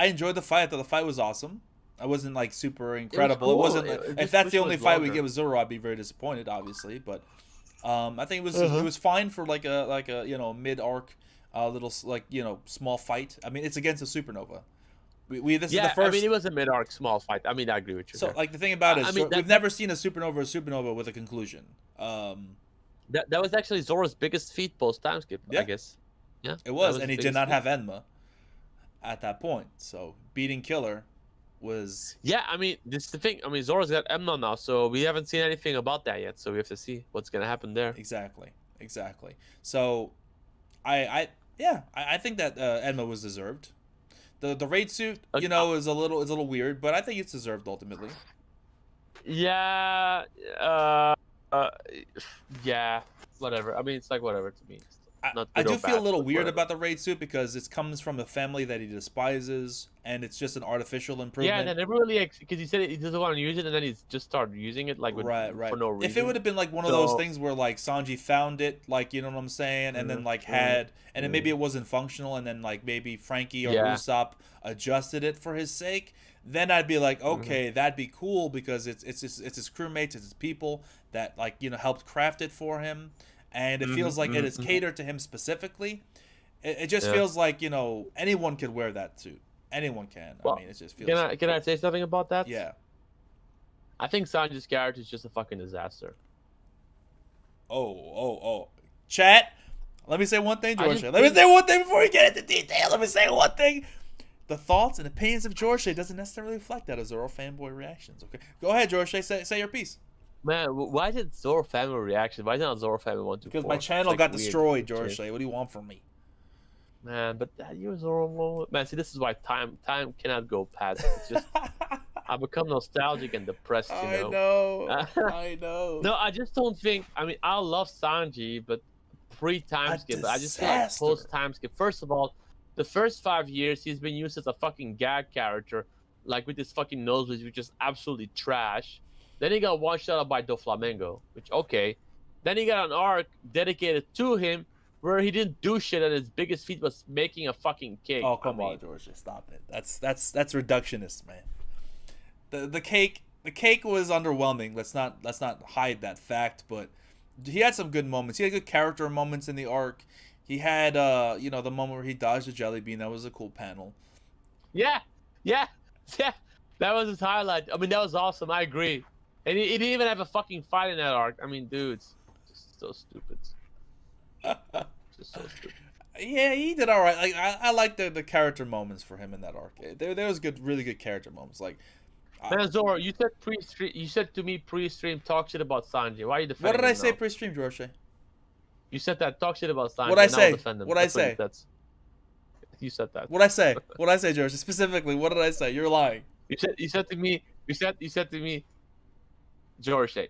enjoyed the fight. I thought the fight was awesome. I wasn't like super incredible. It, wasn't. If that's the only fight we give Zoro, I'd be very disappointed, obviously. But I think it was fine for like a mid arc, little like small fight. I mean, it's against a supernova. This is the first. I mean, it was a mid arc small fight. I mean, I agree with you. So like the thing about it is, we've never seen a supernova with a conclusion. That was actually Zoro's biggest feat post time skip. Yeah. I guess. Yeah, it was, and he did not have Enma at that point. So beating Killer was. Yeah, I mean, this is the thing. I mean, Zoro's got Enma now, so we haven't seen anything about that yet. So we have to see what's gonna happen there. Exactly. So, I think that Enma was deserved. The raid suit, is a little weird, but I think it's deserved ultimately. Yeah. Yeah. Whatever. I mean, it's like whatever to me. I do feel a little weird about the raid suit because it comes from a family that he despises, and it's just an artificial improvement. Yeah, and I never really because he said he doesn't want to use it, and then he's just started using it like for no reason. If it would have been like one of those things where like Sanji found it, like you know what I'm saying, and then like and then maybe it wasn't functional, and then like maybe Frankie or Usopp adjusted it for his sake, then I'd be like, okay, that'd be cool because it's his crewmates, it's his people that like helped craft it for him. And it feels like it is catered to him specifically. It just feels like anyone could wear that suit. Anyone can. Well, I mean, it just feels. Can I say something about that? Yeah. I think Sanji's character is just a fucking disaster. Oh. Chat. Let me say one thing, Jorishae. Let me say one thing before we get into detail. Let me say one thing. The thoughts and opinions of Jorishae doesn't necessarily reflect that of Zoro fanboy reactions. Okay, go ahead, Jorishae. Say your piece. Man, why is it Zoro family reaction? Why is it not Zoro family 1, 2, 4? Because my channel got destroyed, Jorishae. What do you want from me? Man, but you Zoro, man. See, this is why time cannot go past. It's just I become nostalgic and depressed. I know. No, I just don't think. I mean, I love Sanji, but pre-time skip. I just feel like post-time skip. First of all, the first 5 years he's been used as a fucking gag character, like with his fucking nose, which is just absolutely trash. Then he got one shot up by Doflamingo, which okay. Then he got an arc dedicated to him where he didn't do shit and his biggest feat was making a fucking cake. Oh come on, George, stop it. That's reductionist, man. The cake was underwhelming. Let's not hide that fact, but he had some good moments. He had good character moments in the arc. He had the moment where he dodged the jelly bean. That was a cool panel. Yeah. That was his highlight. I mean, that was awesome. I agree. And he didn't even have a fucking fight in that arc. I mean, dudes, just so stupid. Just so stupid. Yeah, he did all right. Like I like the character moments for him in that arc. There was really good character moments. Like, man, Zoro, you said to me pre-stream talk shit about Sanji. Why are you defending him? What did I say pre-stream, Jorishae? You said that talk shit about Sanji. What I say? What I say? You said that. What I say? What I say, Jorishae? Specifically, what did I say? You're lying. You said to me. Jorishae,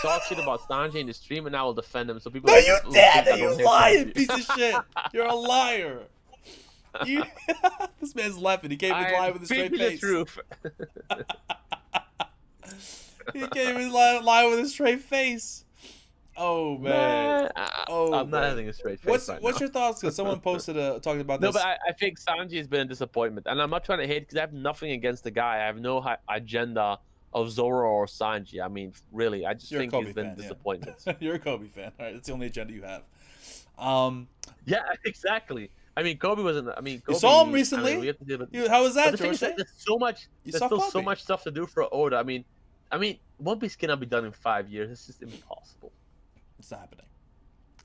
talk shit about Sanji in the stream, and I will defend him. So people. No, you did. You lying piece of shit. You're a liar. This man's laughing. He can't even lie with a straight face. The truth. He can't even lie with a straight face. Oh man. I'm not having a straight face. What's your thoughts? Because someone posted talking about this. No, but I think Sanji has been a disappointment, and I'm not trying to hate because I have nothing against the guy. I have no agenda of Zoro or Sanji. I mean, really, I just think he's been a disappointment. Yeah. You're a Kobe fan. All right, that's the only agenda you have. Yeah, exactly. I mean, Kobe wasn't. I mean, Kobe, you saw him recently. How was that, Jorishae? There's so much. There's still so much stuff to do for Oda. I mean, I mean, One Piece cannot be done in 5 years. It's just impossible. It's not happening.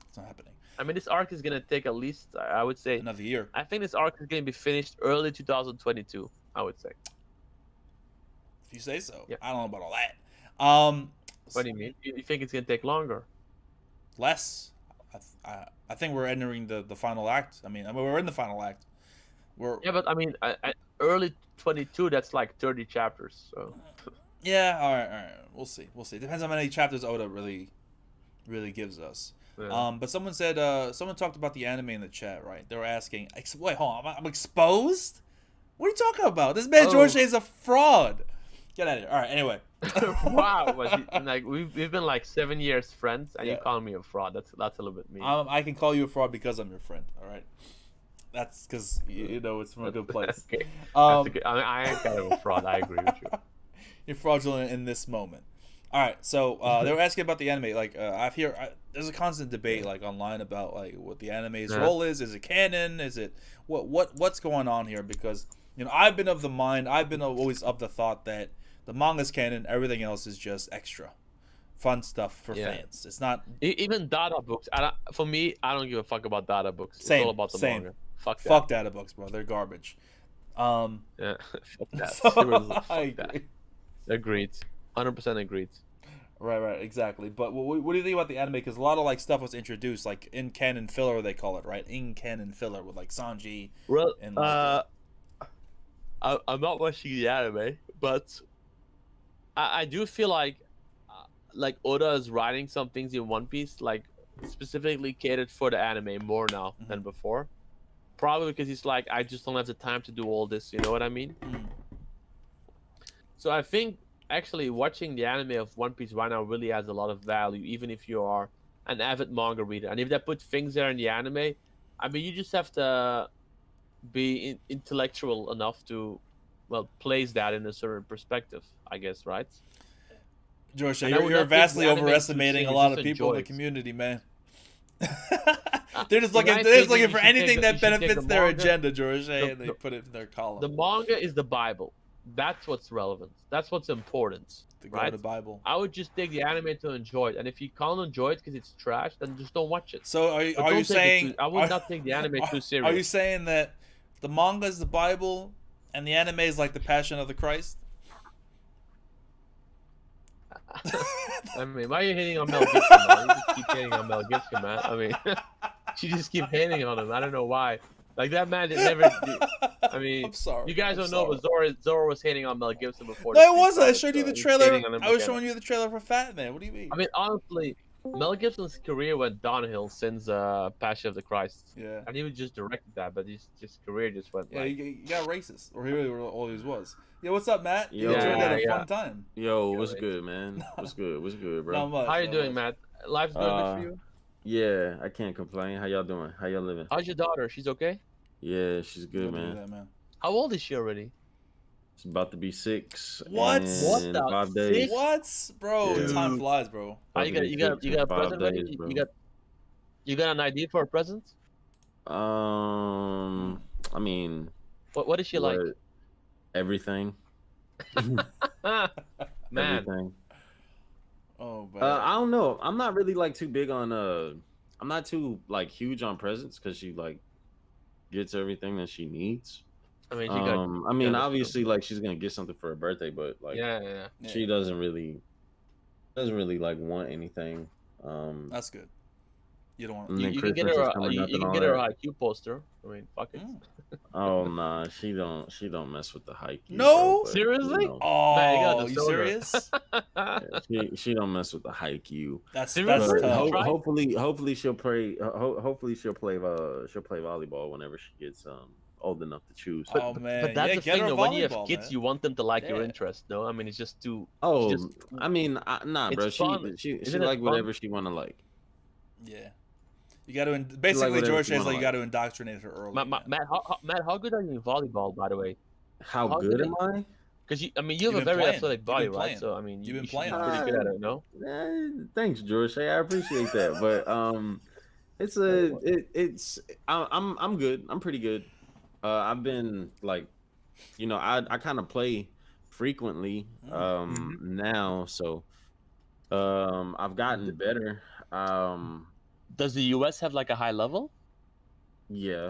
It's not happening. I mean, this arc is gonna take at least, I would say, Another year. I think this arc is gonna be finished early 2022. I would say. If you say so. Yeah. I don't know about all that. What do you mean? You think it's gonna take longer? Less. I think we're entering the final act. I mean, we're in the final act. Yeah, but I mean, early 22. That's like 30 chapters. So. Yeah. All right. We'll see. Depends on how many chapters Oda really gives us. Yeah. But someone said, someone talked about the anime in the chat, right? They were asking, wait, hold on, I'm exposed? What are you talking about? This man Jorishae is a fraud. Get out of here. All right, anyway. Wow, like we've been like 7 years friends, and you call me a fraud. That's a little bit mean. I can call you a fraud because I'm your friend. All right. That's because you know it's from a good place. Okay. I mean, I am kind of a fraud. I agree with you. You're fraudulent in this moment. All right, so they were asking about the anime. Like, there's a constant debate like online about like what the anime's role is. Is it canon? Is it what's going on here? Because I've been always of the thought that the manga's canon, everything else is just extra, fun stuff for fans. It's not even data books. For me, I don't give a fuck about data books. It's all about the manga. Fuck data books, bro. They're garbage. Yeah, fuck that. So, Seriously, fuck I agree. that. Agreed. 100% agreed. Right, exactly. But what do you think about the anime? Because a lot of like stuff was introduced, like in canon filler, they call it, right? In canon filler with like Sanji. Well, and I'm not watching the anime, but I do feel like Oda is writing some things in One Piece, like specifically catered for the anime more now than before. Probably because he's like, I just don't have the time to do all this. You know what I mean? So I think actually watching the anime of One Piece right now really has a lot of value, even if you are an avid manga reader. And if they put things there in the anime, I mean, you just have to be intellectual enough to, place that in a certain perspective, I guess, right? Jorishae, you're vastly overestimating a lot of people in the community, man. They're just looking for anything that benefits their agenda, Jorishae, and they put it in their column. The manga is the Bible. That's what's relevant. That's what's important. Right? The Bible. I would just take the anime to enjoy it, and if you can't enjoy it because it's trash, then just don't watch it. So are you saying I would not take the anime too serious? Are you saying that the manga is the Bible and the anime is like the Passion of the Christ? I mean, why are you hating on Mel Gibson, man? You just keep hating on Mel Gibson, man. I mean, you just keep hating on him. I don't know why. Like, that man never... I mean, I'm sorry. You guys don't know, but Zoro was hating on Mel Gibson before. No, it wasn't. I showed you the trailer. I was showing you the trailer for Fat Man. What do you mean? I mean, honestly, Mel Gibson's career went downhill since Passion of the Christ. Yeah. And he was just directed that, but his career just went he got racist. Or he really all he was. Yeah, what's up, Matt? Yo, you had a fun time. Yo, what's good, man? What's good, bro? Not much. How you doing, Matt? Life's going good for you? Yeah, I can't complain. How y'all doing? How y'all living? How's your daughter? She's okay? Yeah, she's good, man. How old is she already? She's about to be 6. What? In 5 days. What, bro? Dude. Time flies, bro. You got a present ready? You got an idea for a present? I mean, what is she like? Everything. Man. Everything. Oh, man. I don't know. I'm not really like too big on I'm not too like huge on presents because she like gets everything that she needs. I mean, obviously, like she's gonna get something for her birthday, but like, she doesn't really like want anything. That's good. You don't want. You can get her a IQ poster. I mean, fuck it. Oh nah, she don't mess with the haiku. No, bro, seriously? You know. Oh, man, you serious? Yeah, she don't mess with the haiku. That's tough. tough. Hopefully she'll play. Hopefully she'll play volleyball whenever she gets old enough to choose. Oh man, but that's the thing though. When you have kids, man. you want them to like your interest. No, I mean it's just too. Oh, I mean, nah, bro. She like whatever she want to like. Yeah. You got to basically Jorishae is like you got to indoctrinate her early. Matt, how good are you in volleyball, by the way? How good am I? Because you have a very athletic body, right? So I mean, you've been playing pretty good at it, no? Thanks, Jorishae. I appreciate that, but I'm good. I'm pretty good. I've been like, I kind of play frequently now, so I've gotten better. Does the US have like a high level? Yeah.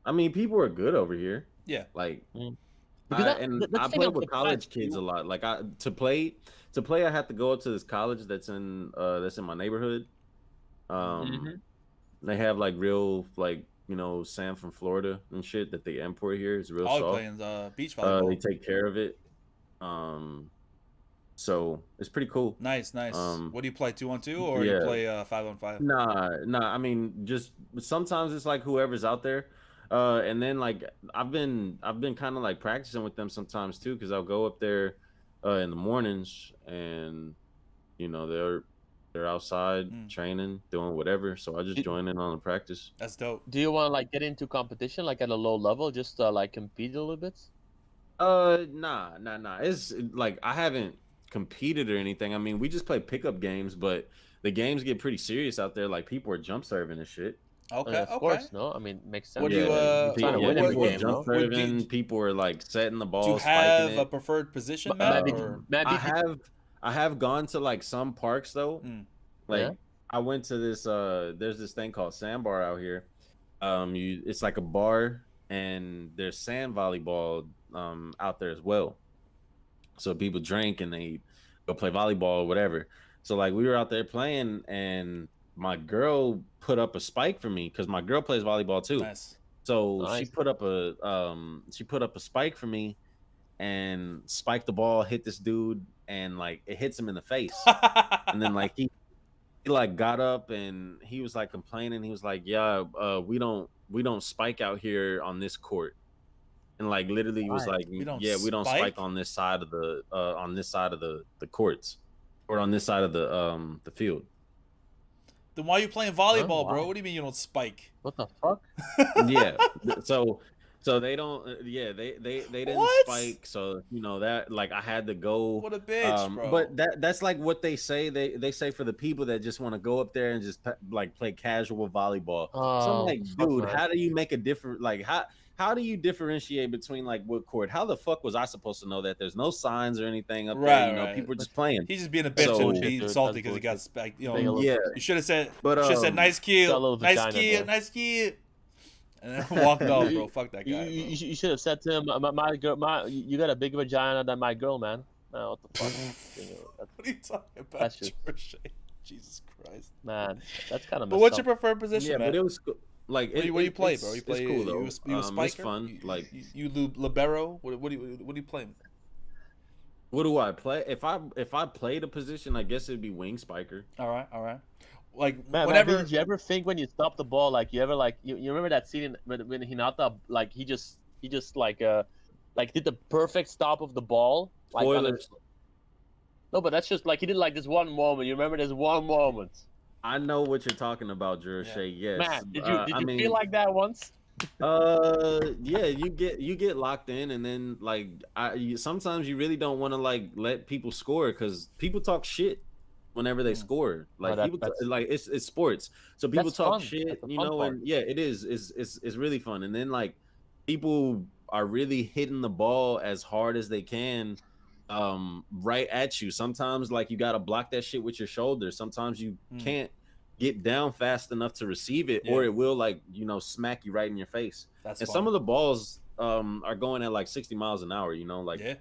I mean, people are good over here. Yeah. Like Because I play with college kids a lot. Like to play I have to go up to this college that's in my neighborhood. They have like real like, you know, sand from Florida and shit that they import here. It's real soft. Playing beach volleyball. They take care of it. So it's pretty cool. Nice. What do you play, 2-on-2 or you play 5-on-5? Nah. I mean, just sometimes it's like whoever's out there. And then like I've been kind of like practicing with them sometimes too, because I'll go up there in the mornings and you know they're outside training, doing whatever. So I just join in on the practice. That's dope. Do you want to like get into competition like at a low level, just like compete a little bit? Nah. It's like I haven't competed or anything. I mean, we just play pickup games, but the games get pretty serious out there. Like people are jump serving and shit. Okay, of course, no. I mean, makes sense. What do you people are jump serving? People are like setting the ball. Do you have a preferred position, Matt? I have gone to like some parks though. Like I went to this. There's this thing called Sandbar out here. It's like a bar, and there's sand volleyball out there as well. So people drink and they go play volleyball or whatever. So like we were out there playing, and my girl put up a spike for me because my girl plays volleyball too. Nice. So she put up a spike for me, and spiked the ball, hit this dude, and like it hits him in the face. And then like he like got up and he was like complaining. He was like, "Yeah, we don't spike out here on this court." And like literally he was like, we don't spike on this side of the courts, or on this side of the field. Then why are you playing volleyball, bro? What do you mean you don't spike? What the fuck? Yeah. So they don't. They didn't spike. So you know that like I had to go. What a bitch, bro. But that's like what they say. They say for the people that just want to go up there and just like play casual volleyball. So I'm like, dude, how do you make a different like how do you differentiate between like what court? How the fuck was I supposed to know that? There's no signs or anything up there. You know, people are just playing. He's just being a bitch and being salty because he got spiked. You know, you should have said, nice kill, nice kill, and then walked off, bro. Fuck that guy. You should have said to him, my girl, you got a bigger vagina than my girl, man. What the fuck? What are you talking about, Jorishae? Jesus Christ, man, that's kind of. But what's your preferred position, man? But it was. Like what do you play, bro? You play cool, though. You a spiker? It's fun. Like you libero. What do you play? What do I play? If I played a position, I guess it'd be wing spiker. All right. Like man, whatever. Did you ever think when you stopped the ball, like you ever like you remember that scene when Hinata like he just like did the perfect stop of the ball? Like no, but that's just like he did like this one moment. You remember this one moment? I know what you're talking about, Jorishae. Yes. Man, did you feel like that once? Yeah, you get locked in, and then like sometimes you really don't want to like let people score because people talk shit whenever they score. Like it's sports, so people talk shit, you know. And yeah, it is. It's really fun, and then like people are really hitting the ball as hard as they can. Right at you. Sometimes like you gotta block that shit with your shoulder. Sometimes you can't get down fast enough to receive it, or it will like smack you right in your face. That's fun. Some of the balls are going at like 60 miles an hour. You know, like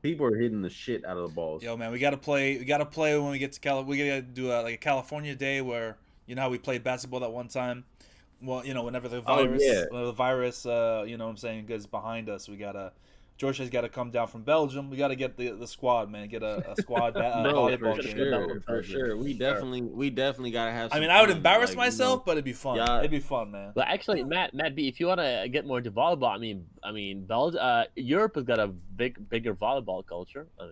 people are hitting the shit out of the balls. Yo, man, we gotta play when we get to California. We gotta do like a California day where you know how we played basketball that one time. Well, whenever the virus, you know what I'm saying, gets behind us, we gotta. Jorishae's got to come down from Belgium. We got to get the squad, man. Get a squad volleyball game. For sure. We definitely got to have. I mean, I would embarrass myself, but it'd be fun. Yeah. It'd be fun, man. But actually, Matt B, if you want to get more into volleyball, I mean, Europe has got a bigger volleyball culture. I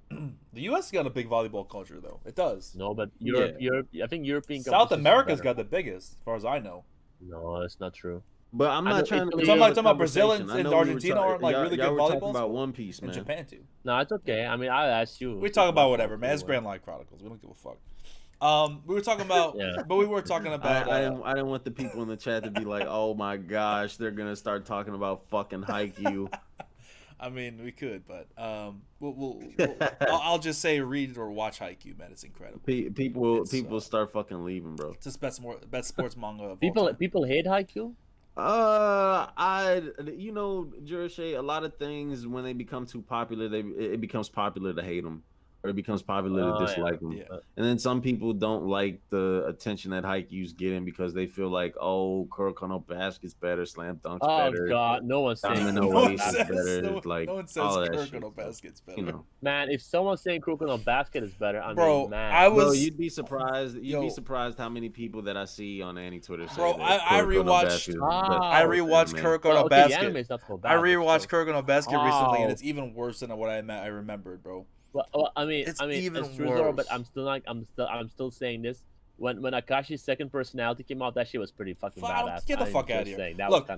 mean, the U.S. has got a big volleyball culture, though. It does. No, but Europe. I think European. South America's got the biggest, as far as I know. No, it's not true. But I'm not trying to. Talking about Brazil and Argentina aren't like really good volleyball. Talking about One Piece, man. And Japan too. No, it's okay. I mean, I asked you. We talk about whatever, man. It's Grand Line Chronicles. We don't give a fuck. We were talking about, but we were talking about. I didn't want the people in the chat to be like, "Oh my gosh, they're gonna start talking about fucking Haikyuu." I mean, we could, but I'll just say read or watch Haikyuu, man. It's incredible. People start fucking leaving, bro. It's the best sports manga of people all time. people hate Haikyuu. Jorishae, a lot of things when they become too popular, it becomes popular to hate them, or it becomes popular to dislike them. Yeah. And then some people don't like the attention that Haikyuu's getting because they feel like, oh, Kuroko Basket's better, Slam Dunk's better. Oh God, no one's saying no one says Kuroko no Basket's better. You know. Man, if someone's saying Kuroko Basket is better, I mean, man. Bro, you'd be surprised. You'd be surprised how many people that I see on any Twitter say that I rewatched Kuroko Basket. I rewatched Kuroko Basket recently, and it's even worse than what I remembered, bro. Well, I mean, it's true, Zoro, but I'm still saying this. When Akashi's second personality came out, that shit was pretty fucking badass. Get the fuck out of here. Look,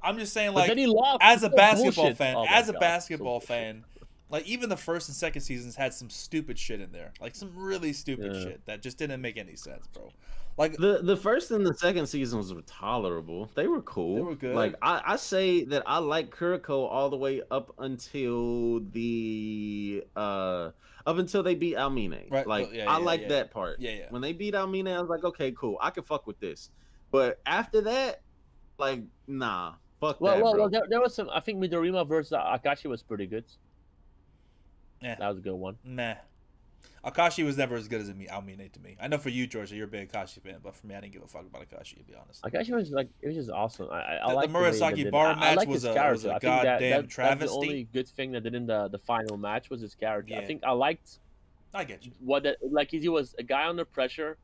I'm just saying, like, then he lost, as a basketball fan, fan, like, even the first and second seasons had some stupid shit in there, like some really stupid shit that just didn't make any sense, bro. Like the first and the second seasons were tolerable. They were cool. They were good. Like I say that I like Kuroko all the way up until they beat Almine. Right. Like I like that part. Yeah. When they beat Almine, I was like, okay, cool. I can fuck with this. But after that, like, nah. Fuck that, bro. Well, there was some. I think Midorima versus Akashi was pretty good. Yeah, that was a good one. Nah. Akashi was never as good as Almine to me. I know for you, Georgia, you're a big Akashi fan, but for me, I didn't give a fuck about Akashi, to be honest. Akashi was just awesome. I like the Murasaki bar match was a goddamn travesty. That's the only good thing that did in the final match was his character. Yeah. I get you. He was a guy under pressure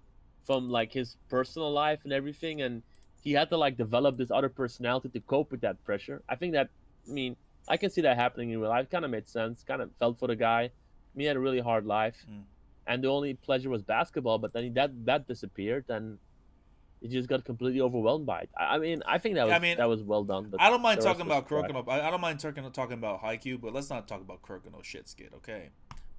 from like his personal life and everything, and he had to like develop this other personality to cope with that pressure. I think that, I can see that happening in real life. Kind of made sense. Kind of felt for the guy. He had a really hard life, and the only pleasure was basketball. But then that disappeared, and he just got completely overwhelmed by it. I think that was well done. But I don't mind talking about Kuroko. I don't mind talking about Haikyuu, but let's not talk about Kuroko shit skit, okay?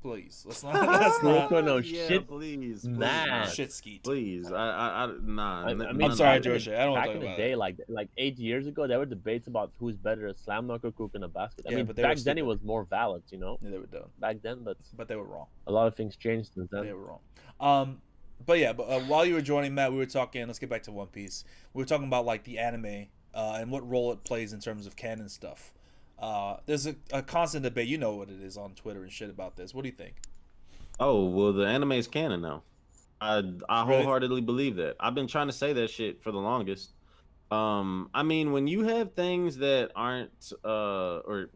Please, let's not. Shit, please, man, shit skeet. Please, nah. I'm sorry, Jorishae. I don't want to talk about it. Back in the day, like 8 years ago, there were debates about who's better, a slam dunk or Kuroko Basket. But back then it was more valid, you know. Yeah, they were dumb back then, but they were wrong. A lot of things changed since then. They were wrong. But while you were joining Matt, we were talking. Let's get back to One Piece. We were talking about like the anime and what role it plays in terms of canon stuff. There's a constant debate. You know what it is on Twitter and shit about this. What do you think? Oh, well, the anime is canon now. I wholeheartedly believe that. I've been trying to say that shit for the longest. When you have things that aren't or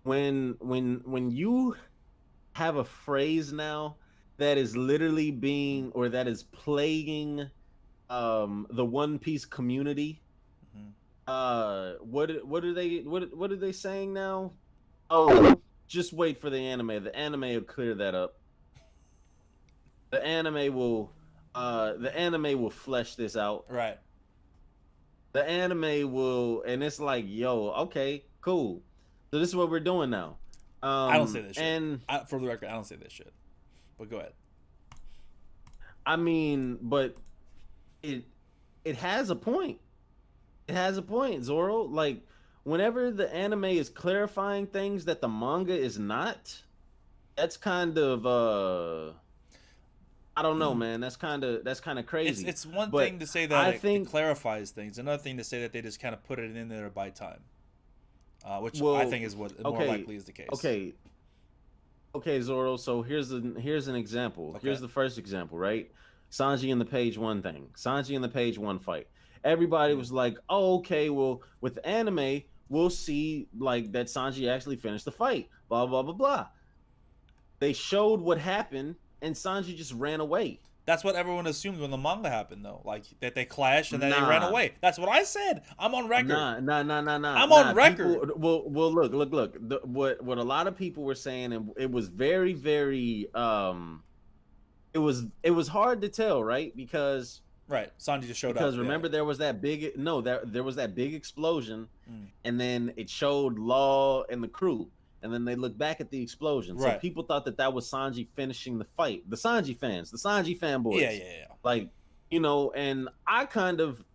when you have a phrase now that is literally that is plaguing the One Piece community. What are they saying now? Oh, just wait for the anime. The anime will clear that up. The anime will flesh this out. Right. The anime will, and it's like, yo, okay, cool. So this is what we're doing now. I don't say this shit. And for the record, I don't say this shit. But go ahead. But it has a point. It has a point, Zoro. Like, whenever the anime is clarifying things that the manga is not, that's kind of I don't know, man. That's kind of crazy. It's one thing to say that it clarifies things. Another thing to say that they just kind of put it in there by time, which I think is what more likely is the case. Okay, Zoro. So here's an example. Okay. Here's the first example, right? Sanji and the Page One thing. Sanji and the Page One fight. Everybody was like, "Oh, okay. Well, with the anime, we'll see like that Sanji actually finished the fight." Blah blah blah blah. They showed what happened, and Sanji just ran away. That's what everyone assumed when the manga happened, though. Like that they clashed and then they ran away. That's what I said. I'm on record. Nah. I'm on record. Well, look. What a lot of people were saying, and it was very, very. It was hard to tell, right? Because. Right, Sanji just showed up. Because remember, there was that big there was that big explosion, and then it showed Law and the crew, and then they looked back at the explosion. Right. So people thought that was Sanji finishing the fight. The Sanji fans, the Sanji fanboys. Yeah. Like, and I kind of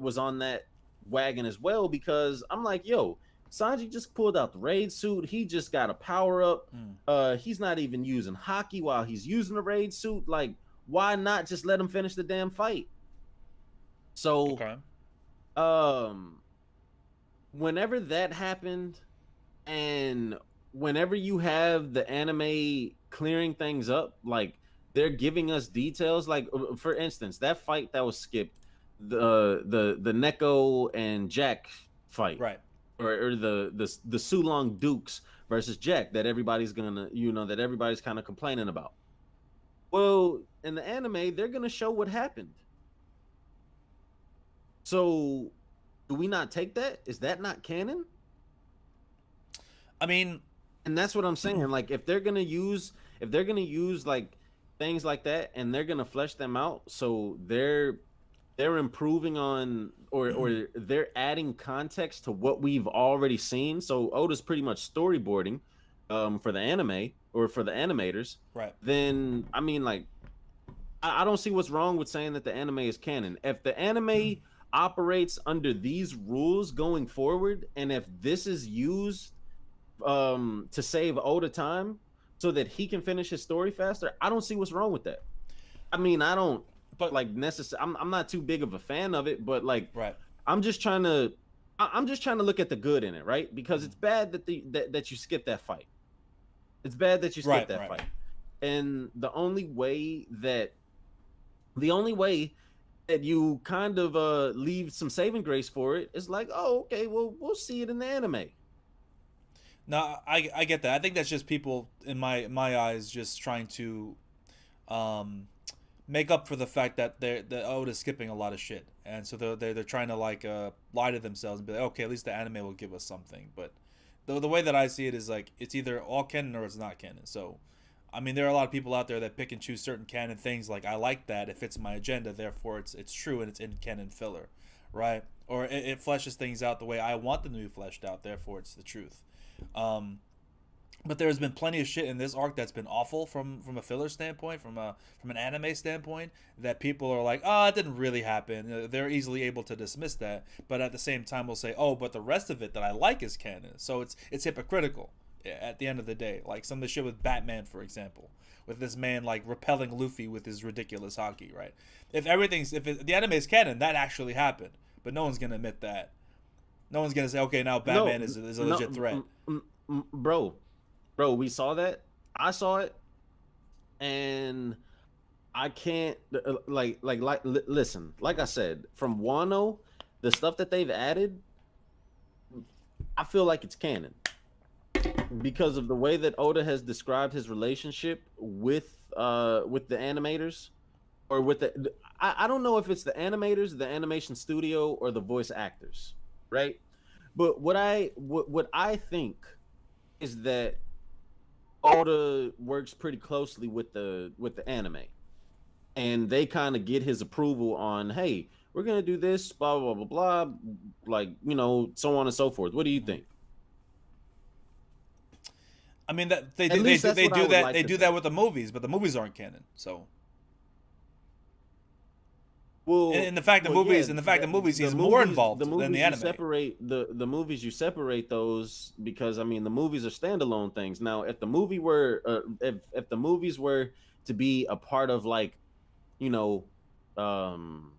was on that wagon as well, because I'm like, yo, Sanji just pulled out the raid suit. He just got a power up. He's not even using hockey while he's using the raid suit. Like, why not just let him finish the damn fight? So, whenever that happened, and whenever you have the anime clearing things up, like they're giving us details. Like, for instance, that fight that was skipped, the Neko and Jack fight, right? Or the Sulong Dukes versus Jack that everybody's gonna, that everybody's kind of complaining about. Well, in the anime, they're gonna show what happened. So, do we not take that? Is that not canon? I mean, and that's what I'm saying. Like, if they're gonna use like things like that, and they're gonna flesh them out, so they're improving on, or they're adding context to what we've already seen. So Oda's pretty much storyboarding for the anime, or for the animators. Right. Then, I mean, like, I don't see what's wrong with saying that the anime is canon. If the anime operates under these rules going forward, and if this is used to save Oda time so that he can finish his story faster, I don't see what's wrong with that. I mean, I don't, but like, I'm not too big of a fan of it, but like, right. I'm just trying to look at the good in it, right? Because it's bad that you skip that fight. It's bad that you skip that fight. And the only way that you kind of leave some saving grace for it is like, oh, okay, well, we'll see it in the anime. No, I get that. I think that's just people, in my eyes, just trying to make up for the fact that Oda's skipping a lot of shit, and so they're trying to like lie to themselves and be like, okay, at least the anime will give us something. But the way that I see it is like, it's either all canon or it's not canon. So, I mean, there are a lot of people out there that pick and choose certain canon things. Like, I like that, it fits my agenda, therefore it's true and it's in canon filler, right? Or it fleshes things out the way I want them to be fleshed out, therefore it's the truth. But there's been plenty of shit in this arc that's been awful from a filler standpoint, from an anime standpoint, that people are like, oh, it didn't really happen. They're easily able to dismiss that, but at the same time will say, oh, but the rest of it that I like is canon. So it's hypocritical at the end of the day. Like some of the shit with Batman, for example, with this man like repelling Luffy with his ridiculous hockey, right? If the anime is canon, that actually happened, but no one's gonna admit that. No one's gonna say, okay, now Batman is a legit threat. Bro, we saw that. I saw it, and I can't listen. Like I said, from Wano, the stuff that they've added, I feel like it's canon because of the way that Oda has described his relationship with the animators, or with the I don't know if it's the animators, the animation studio, or the voice actors, right? But what I think is that Oda works pretty closely with the anime, and they kind of get his approval on, hey, we're gonna do this, blah blah blah blah, like, so on and so forth. What do you think? I mean, that they do that with the movies, but the movies aren't canon. So, well, and the fact the movies he's more involved than the anime. The movies, you separate those because, I mean, the movies are standalone things. Now, if the movie were if the movies were to be a part of, like, I'm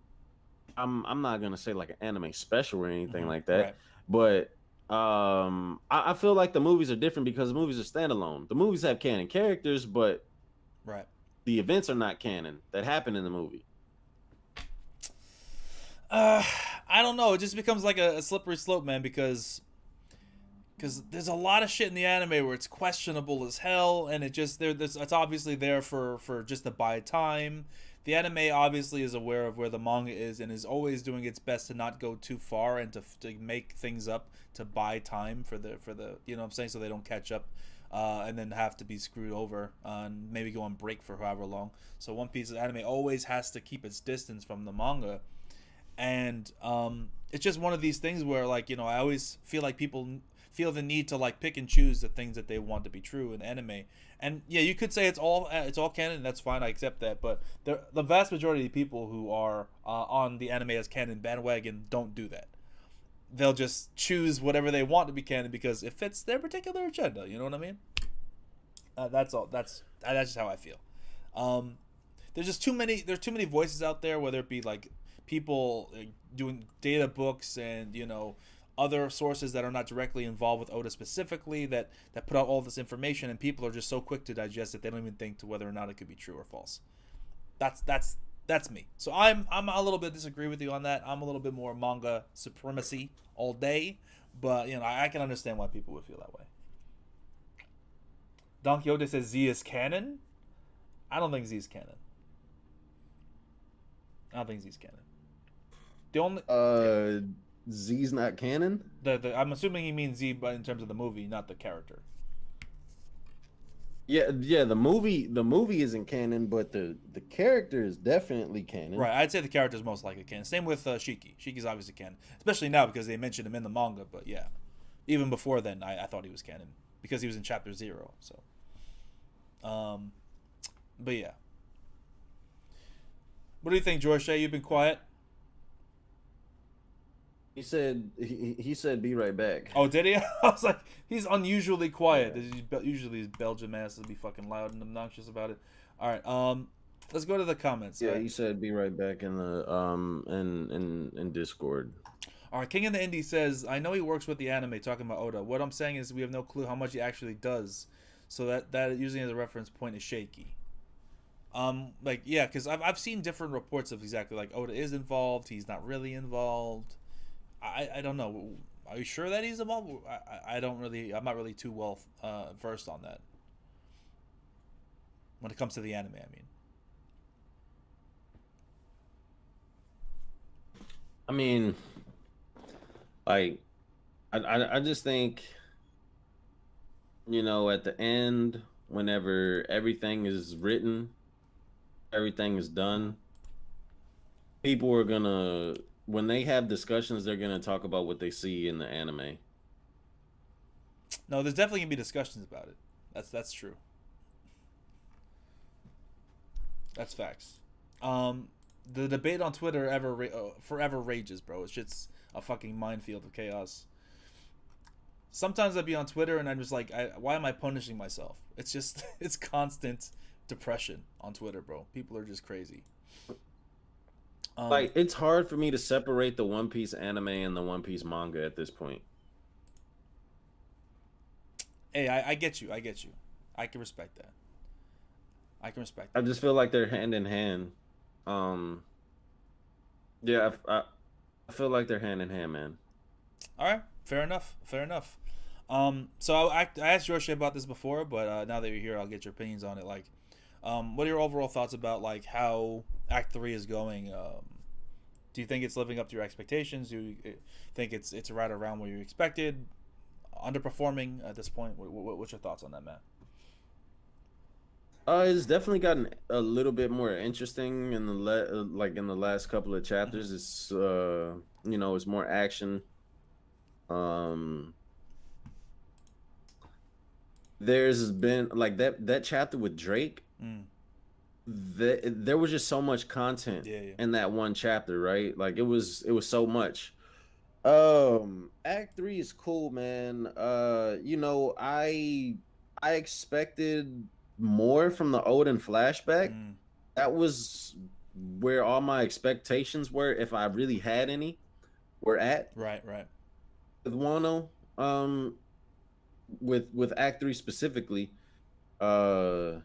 not gonna say like an anime special or anything like that, right. But I feel like the movies are different because the movies are standalone. The movies have canon characters, but right, the events are not canon that happen in the movie. I don't know. It just becomes like a slippery slope, man, because there's a lot of shit in the anime where it's questionable as hell, and it's obviously there for just to buy time. The anime obviously is aware of where the manga is and is always doing its best to not go too far and to make things up to buy time for the you know what I'm saying, so they don't catch up and then have to be screwed over and maybe go on break for however long. So One Piece's anime always has to keep its distance from the manga. And it's just one of these things where, like, I always feel like people feel the need to like pick and choose the things that they want to be true in anime. And yeah, you could say it's all canon. That's fine. I accept that. But the vast majority of people who are on the anime as canon bandwagon don't do that. they'll just choose whatever they want to be canon because it fits their particular agenda. You know what I mean? That's all. That's just how I feel. There's just too many. There's too many voices out there, whether it be like people doing data books and other sources that are not directly involved with Oda specifically that put out all this information, and people are just so quick to digest it they don't even think to whether or not it could be true or false. That's me. So I'm a little bit disagree with you on that. I'm a little bit more manga supremacy all day, but I can understand why people would feel that way. Don Quixote says Z is canon. I don't think Z is canon. The only Z's not canon? I'm assuming he means Z, but in terms of the movie, not the character. Yeah. The movie isn't canon, but the character is definitely canon. Right. I'd say the character is most likely canon. Same with Shiki. Shiki's obviously canon, especially now because they mentioned him in the manga. But yeah, even before then, I thought he was canon because he was in chapter 0. So, but yeah. What do you think, Jorishae? You've been quiet. He said be right back. Oh, did he? I was like, he's unusually quiet. Yeah. Usually his Belgian ass will be fucking loud and obnoxious about it. All right, let's go to the comments. Yeah, he said be right back in the in Discord. All right, King in the Indie says, I know he works with the anime talking about Oda. What I'm saying is we have no clue how much he actually does. So that using as a reference point is shaky. Yeah, because I've seen different reports of exactly like Oda is involved, he's not really involved. I don't know. Are you sure that he's involved? I'm not really too well versed on that. When it comes to the anime, I mean, like, I just think, at the end, whenever everything is written, everything is done, people are gonna, when they have discussions, they're gonna talk about what they see in the anime. No, there's definitely gonna be discussions about it. That's true. That's facts. The debate on Twitter forever rages, bro. It's just a fucking minefield of chaos. Sometimes I'd be on Twitter and I'm just like, why am I punishing myself? It's just, it's constant depression on Twitter, bro. People are just crazy. Like, it's hard for me to separate the One Piece anime and the One Piece manga at this point. Hey, I get you. I can respect that. I just feel like they're hand in hand. Yeah, I feel like they're hand in hand, man. All right, fair enough. So I asked Jorishae about this before, but now that you're here, I'll get your opinions on it. Like, what are your overall thoughts about like how Act 3 is going? Do you think it's living up to your expectations? Do you think it's right around where you expected? Underperforming at this point? What's your thoughts on that, Matt? It's definitely gotten a little bit more interesting in the last couple of chapters. It's it's more action. There's been like that chapter with Drake. There was just so much content in that one chapter, right? Like it was so much. Act 3 is cool, man. I expected more from the Odin flashback. That was where all my expectations were, if I really had any, were at. Right. With Wano, with Act 3 specifically, that's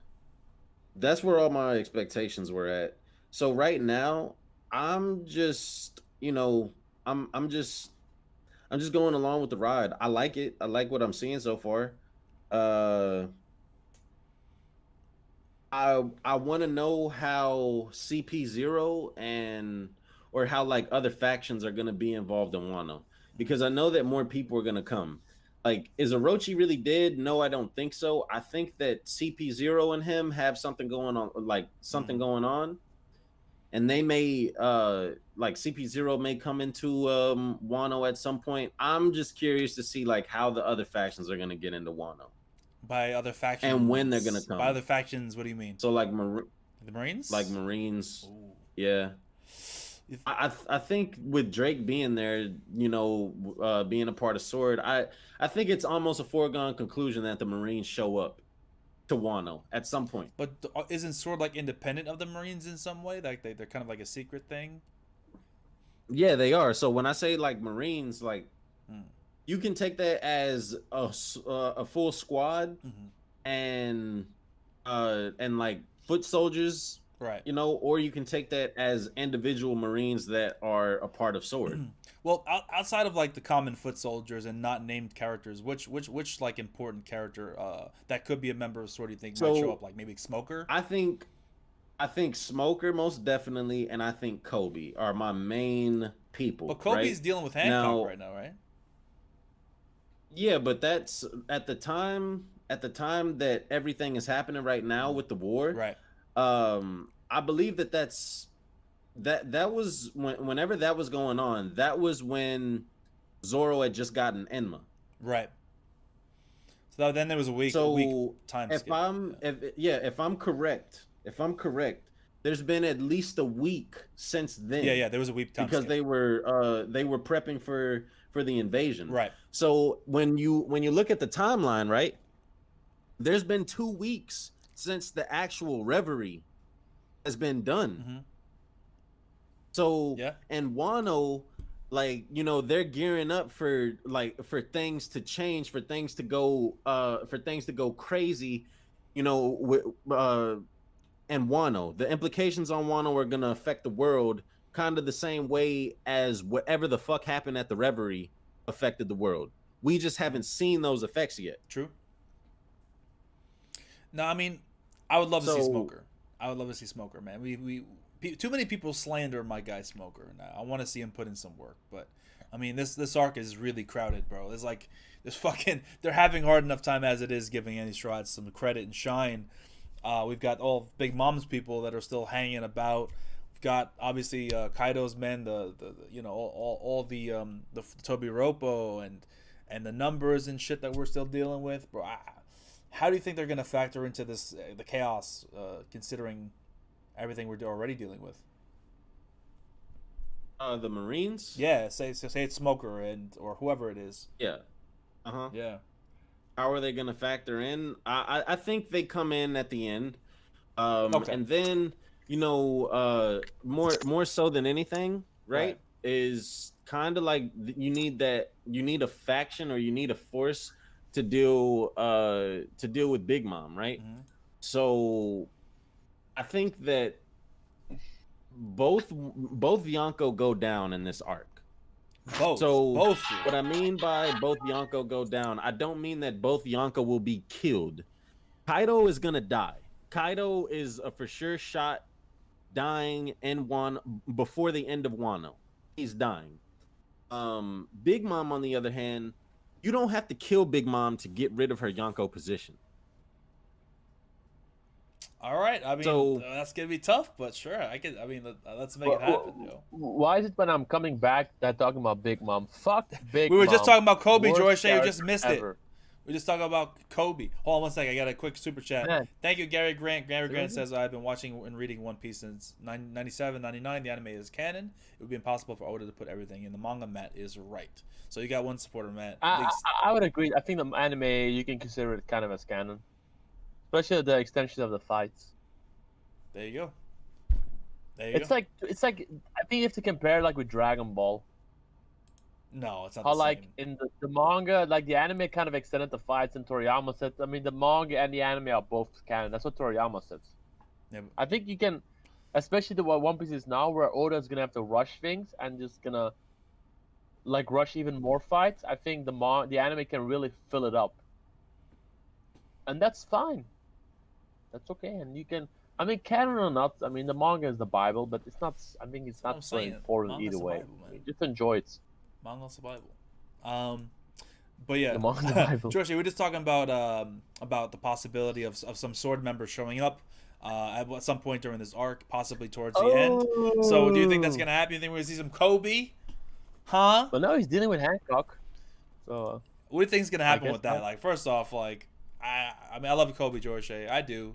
where all my expectations were at. So right now, I'm just, I'm just going along with the ride. I like it. I like what I'm seeing so far. I want to know how CP0 or how like other factions are going to be involved in Wano, because I know that more people are going to come. Like, is Orochi really dead? No, I don't think so. I think that CP0 and him have something going on, and they may like CP0 may come into Wano at some point. I'm just curious to see like how the other factions are going to get into Wano. By other factions, and when they're gonna come. By other factions, what do you mean? So like the Marines, like Marines. Ooh. Yeah. I think with Drake being there, you know, being a part of Sword, I think it's almost a foregone conclusion that the Marines show up to Wano at some point. But isn't Sword like independent of the Marines in some way? Like they're kind of like a secret thing. Yeah, they are. So when I say like Marines, like you can take that as a full squad and like foot soldiers, right? You know, or you can take that as individual Marines that are a part of Sword. Well, outside of like the common foot soldiers and not named characters, which like important character that could be a member of Sword do you think might show up? Like maybe Smoker. I think Smoker most definitely, and I think Kobe are my main people. But Kobe's dealing with Hancock right now, right? Yeah, but that's at the time that everything is happening right now with the war. Right. I believe that was whenever that was going on, that was when Zoro had just gotten Enma. Right. So then there was a week time skip. If I'm correct, there's been at least a week since then. Yeah, there was a week time because skip. they were prepping for the invasion. Right. So when you look at the timeline, right, there's been 2 weeks since the actual reverie has been done. So and Wano, like, you know, they're gearing up for things to change, for things to go crazy, you know, with and Wano. The implications on Wano are gonna affect the world kind of the same way as whatever the fuck happened at the reverie affected the world. We just haven't seen those effects yet. True. No, I mean, I would love to see Smoker. I would love to see Smoker, man. We too many people slander my guy Smoker, and I want to see him put in some work. But I mean, this arc is really crowded, bro. They're having hard enough time as it is giving Andy Stride some credit and shine. We've got all Big Mom's people that are still hanging about. We've got obviously Kaido's men, the you know, all the Tobi Roppo and the numbers and shit that we're still dealing with, bro. How do you think they're gonna factor into this the chaos, considering everything we're already dealing with? The Marines. Yeah, say it's Smoker or whoever it is. Yeah. Yeah. How are they going to factor in? I think they come in at the end. And then, you know, more so than anything, right? Is kind of like you need a faction or you need a force to deal with Big Mom, right? So I think that both Yonko go down in this arc. Both. What I mean by both Yonko go down, I don't mean that both Yonko will be killed. Kaido is gonna die. Kaido is a for sure shot dying in Wano before the end of Wano. He's dying. Big Mom, on the other hand, you don't have to kill Big Mom to get rid of her Yonko position. All right, I mean, that's gonna be tough, but sure, let's make it happen. Why is it when I'm coming back that talking about Big Mom? Fuck Big Mom. We were just talking about Kobe, Jorishae. You just missed it. We just talking about Kobe. Hold on one second. I got a quick super chat. Man. Thank you, Gary Grant. Gary Grant says, I've been watching and reading One Piece since 97, 99. The anime is canon. It would be impossible for Oda to put everything in. The manga, Matt, is right. So you got one supporter, Matt. I would agree. I think the anime, you can consider it kind of as canon. Especially the extension of the fights. There you go. It's like I think you have to compare like with Dragon Ball. No, it's not. How the like same. in the manga, like the anime kind of extended the fights, and Toriyama said. I mean, the manga and the anime are both canon. That's what Toriyama says. Yeah, I think you can, especially the what One Piece is now, where Oda's gonna have to rush things and just gonna like rush even more fights. I think the anime can really fill it up, and that's fine. That's okay, and you can. I mean, canon or not, I mean, the manga is the Bible, but it's not. I think it's not so important either way. Just enjoy it. Manga's the Bible. But yeah, Jorishae, we're just talking about the possibility of some Sword members showing up at some point during this arc, possibly towards the end. So, do you think that's gonna happen? You think we're gonna see some Kobe? Huh? Well, no, he's dealing with Hancock. So, what do you think is gonna happen with that? Like, first off, like, I mean, I love Kobe, Jorishae, I do,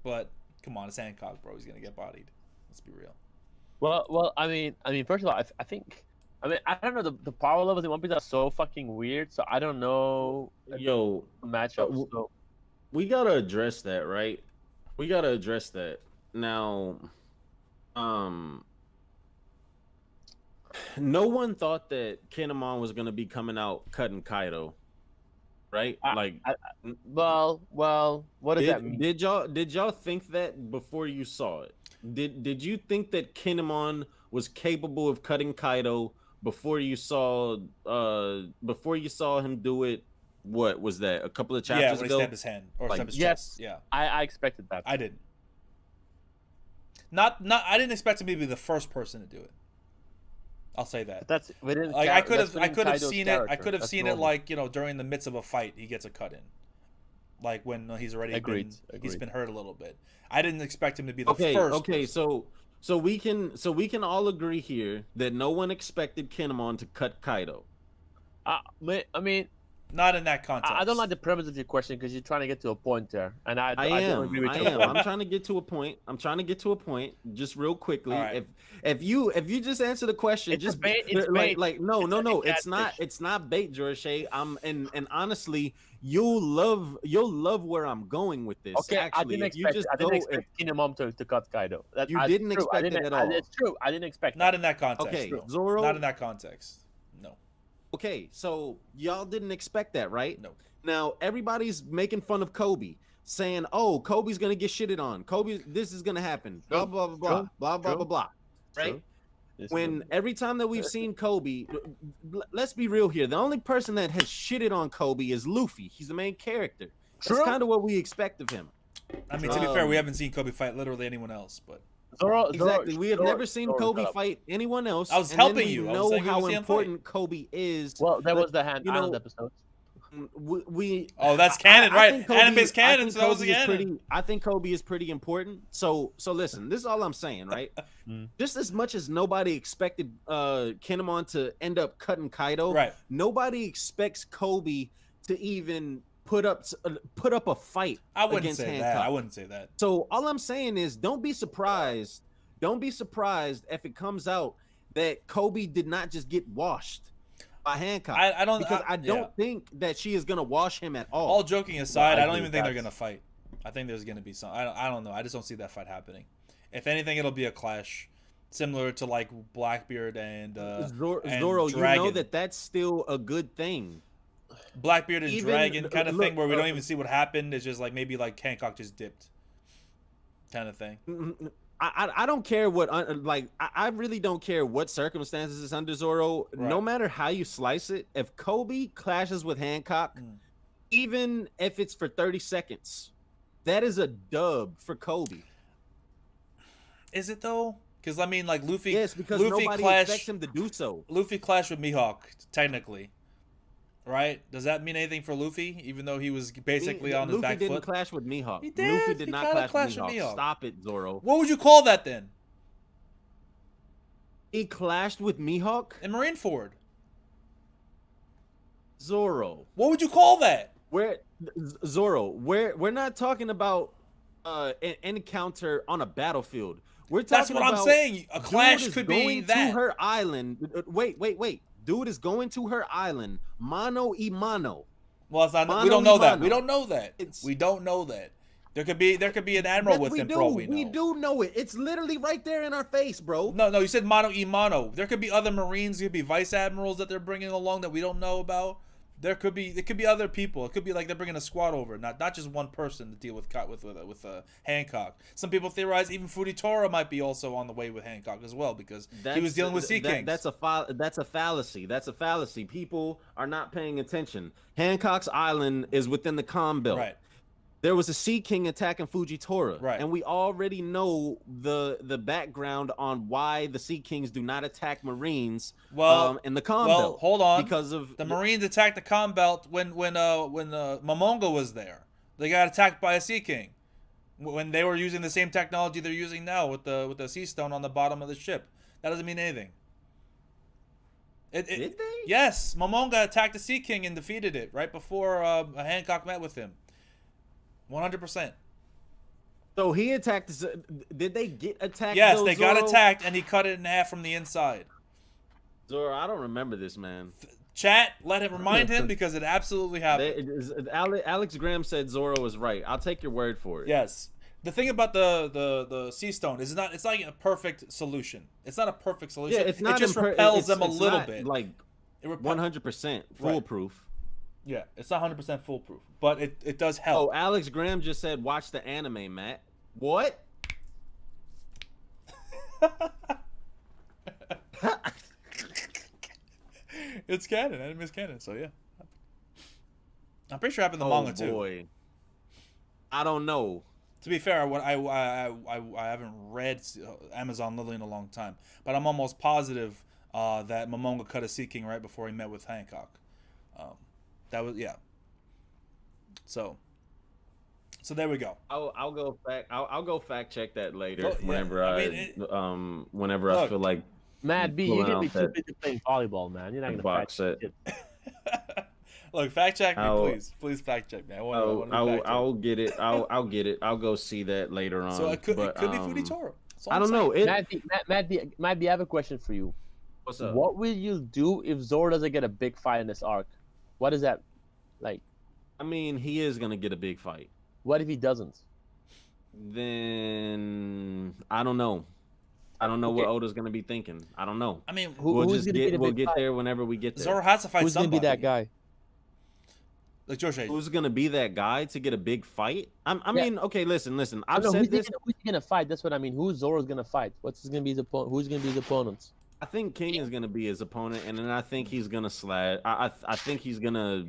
but come on, it's Hancock, bro. He's gonna get bodied. Let's be real. Well, first of all, I think, I don't know, the power levels in One Piece are so fucking weird. So I don't know Yo, matchups. So we gotta address that, right? We gotta address that now. No one thought that Kinemon was gonna be coming out cutting Kaido, right? well, what does that mean? Did y'all think that before you saw it? Did you think that Kinemon was capable of cutting Kaido before you saw him do it? What was that? A couple of chapters when ago? he stabbed his hand or stabbed his Yes, chest. Yeah, I expected that. I didn't. Not I didn't expect him to be the first person to do it. I'll say that. But I could have seen it. I could have seen it like, you know, during the midst of a fight, he gets a cut in, like when he's already he's been hurt a little bit. I didn't expect him to be the first. Okay, person. so we can all agree here that no one expected Kinemon to cut Kaido. I mean, not in that context. I don't like the premise of your question because you're trying to get to a point there, and I don't agree with you. I'm trying to get to a point. Just real quickly. Right. If you just answer the question, it's just bait. It's bait. No. It's not bait, Jorishae. And honestly, you'll love where I'm going with this. Okay, actually, I didn't expect Kinemon to cut Kaido. You didn't expect it at all. It's true. I didn't expect. Not in that context. Okay, Zoro. Not in that context. No. Okay, so y'all didn't expect that, right? No. Now everybody's making fun of Kobe, saying, "Oh, Kobe's gonna get shitted on. Kobe, this is gonna happen." Blah blah blah blah blah blah blah blah. Right? When every time that we've seen Kobe, let's be real here. The only person that has shitted on Kobe is Luffy. He's the main character. That's kind of what we expect of him. I mean, to be fair, we haven't seen Kobe fight literally anyone else, but. Exactly. We have never seen Kobe fight anyone else. I was helping you. We know how important Kobe is. Well, that was the Island episode. That's canon, right? Anime's canon, so that was canon. I think Kobe is pretty important. So listen, this is all I'm saying, right? Just as much as nobody expected Kinemon to end up cutting Kaido, right? Nobody expects Kobe to even put up a fight against Hancock. I wouldn't say that. So all I'm saying is, don't be surprised if it comes out that Kobe did not just get washed by Hancock. I don't think that she is gonna wash him at all. All joking aside, I don't even think they're gonna fight. I think there's gonna be some. I don't know. I just don't see that fight happening. If anything, it'll be a clash, similar to like Blackbeard and Zoro. You know that's still a good thing. Blackbeard and Dragon kind of thing where we don't even see what happened. It's just like maybe like Hancock just dipped kind of thing. I don't care what I really don't care what circumstances it's under, Zoro. Right. No matter how you slice it, if Kobe clashes with Hancock, even if it's for 30 seconds, that is a dub for Kobe. Is it though? Because I mean, like Luffy. Yes, because nobody expects him to do so. Luffy clashed with Mihawk technically. Right? Does that mean anything for Luffy? Even though he was basically on his back foot? Luffy didn't clash with Mihawk. He did. Luffy did not clash with Mihawk. Stop it, Zoro. What would you call that then? He clashed with Mihawk? In Marineford. Zoro. What would you call that? Zoro, we're not talking about an encounter on a battlefield. We're talking That's what I'm saying. A clash could be that. To her island. Wait. Dude is going to her island, mano y mano. Well, it's not. We don't know that. We don't know that. We don't know that. There could be an admiral with him. We do know it. It's literally right there in our face, bro. No. You said mano y mano. There could be other Marines. There could be vice admirals that they're bringing along that we don't know about. There could be other people. It could be like they're bringing a squad over, not just one person to deal with Hancock. Some people theorize even Fujitora might be also on the way with Hancock as well because he was dealing with Sea Kings. That's a fallacy. That's a fallacy. People are not paying attention. Hancock's island is within the Calm Belt. Right. There was a Sea King attacking Fujitora, right? And we already know the background on why the Sea Kings do not attack Marines. In the Calm Belt. Hold on, because of the Marines attacked the Calm Belt when Momonga was there. They got attacked by a Sea King when they were using the same technology they're using now with the Sea Stone on the bottom of the ship. That doesn't mean anything. Did they? Yes, Momonga attacked the Sea King and defeated it right before Hancock met with him. 100%. So he attacked. Did they get attacked? Yes, though, they Zoro? got attacked, and he cut it in half from the inside. Zoro, I don't remember this, man. Chat, let him remind him because it absolutely happened. Alex Graham said Zoro was right. I'll take your word for it. Yes. The thing about the sea stone is it's not a perfect solution. It's not a perfect solution. Yeah, it's not. It just repels them a little not, bit. Like 100% foolproof. Yeah, it's not 100% foolproof, but it does help. Oh, Alex Graham just said, "Watch the anime, Matt." What? It's canon. Anime is canon, so yeah. I'm pretty sure it happened in the manga too. Boy. I don't know. To be fair, I haven't read Amazon Lily in a long time, but I'm almost positive that Momonga cut a Sea King right before he met with Hancock. That was So there we go. I'll go fact check that later. Well, yeah, Whenever I feel like. Matt B, you're gonna be too busy playing volleyball, man. You're not gonna box fact it. Look, fact check me, please fact check me. I'll get it. I'll get it. I'll go see that later on. So it could be Foodie Toro. I don't know. Matt B, I have a question for you. What's up? What will you do if Zoro doesn't get a big fight in this arc? What is that like? I mean, he is gonna get a big fight. What if he doesn't? Then I don't know. I don't know what Oda's gonna be thinking. I don't know. I mean, we'll get there whenever we get there. Zoro has to fight Who's somebody. Who's gonna be that guy? Like Jorishae. Who's gonna be that guy to get a big fight? I mean, okay, listen. I've said who's this. Who's he gonna fight? That's what I mean. Who's Zoro's gonna fight? Who's gonna be his opponent? Who's gonna be his opponents? I think King is gonna be his opponent, and then I think he's gonna slash. I think he's gonna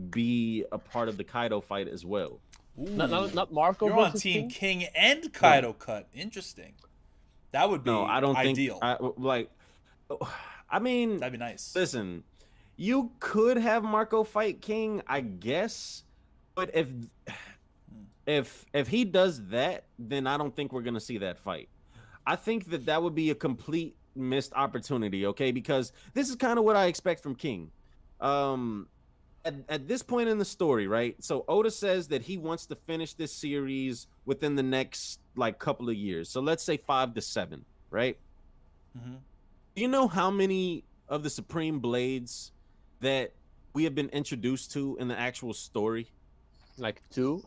be a part of the Kaido fight as well. Not Marco. You're on Team King and Kaido cut. Interesting. That would be I don't ideal. I mean, that'd be nice. Listen, you could have Marco fight King, I guess, but if he does that, then I don't think we're gonna see that fight. I think that would be a complete missed opportunity. Okay, because this is kind of what I expect from King. At this point in the story, right? So Oda says that he wants to finish this series within the next couple of years. So let's say 5 to 7, right? Mm-hmm. Do you know how many of the Supreme Blades that we have been introduced to in the actual story? Like 2?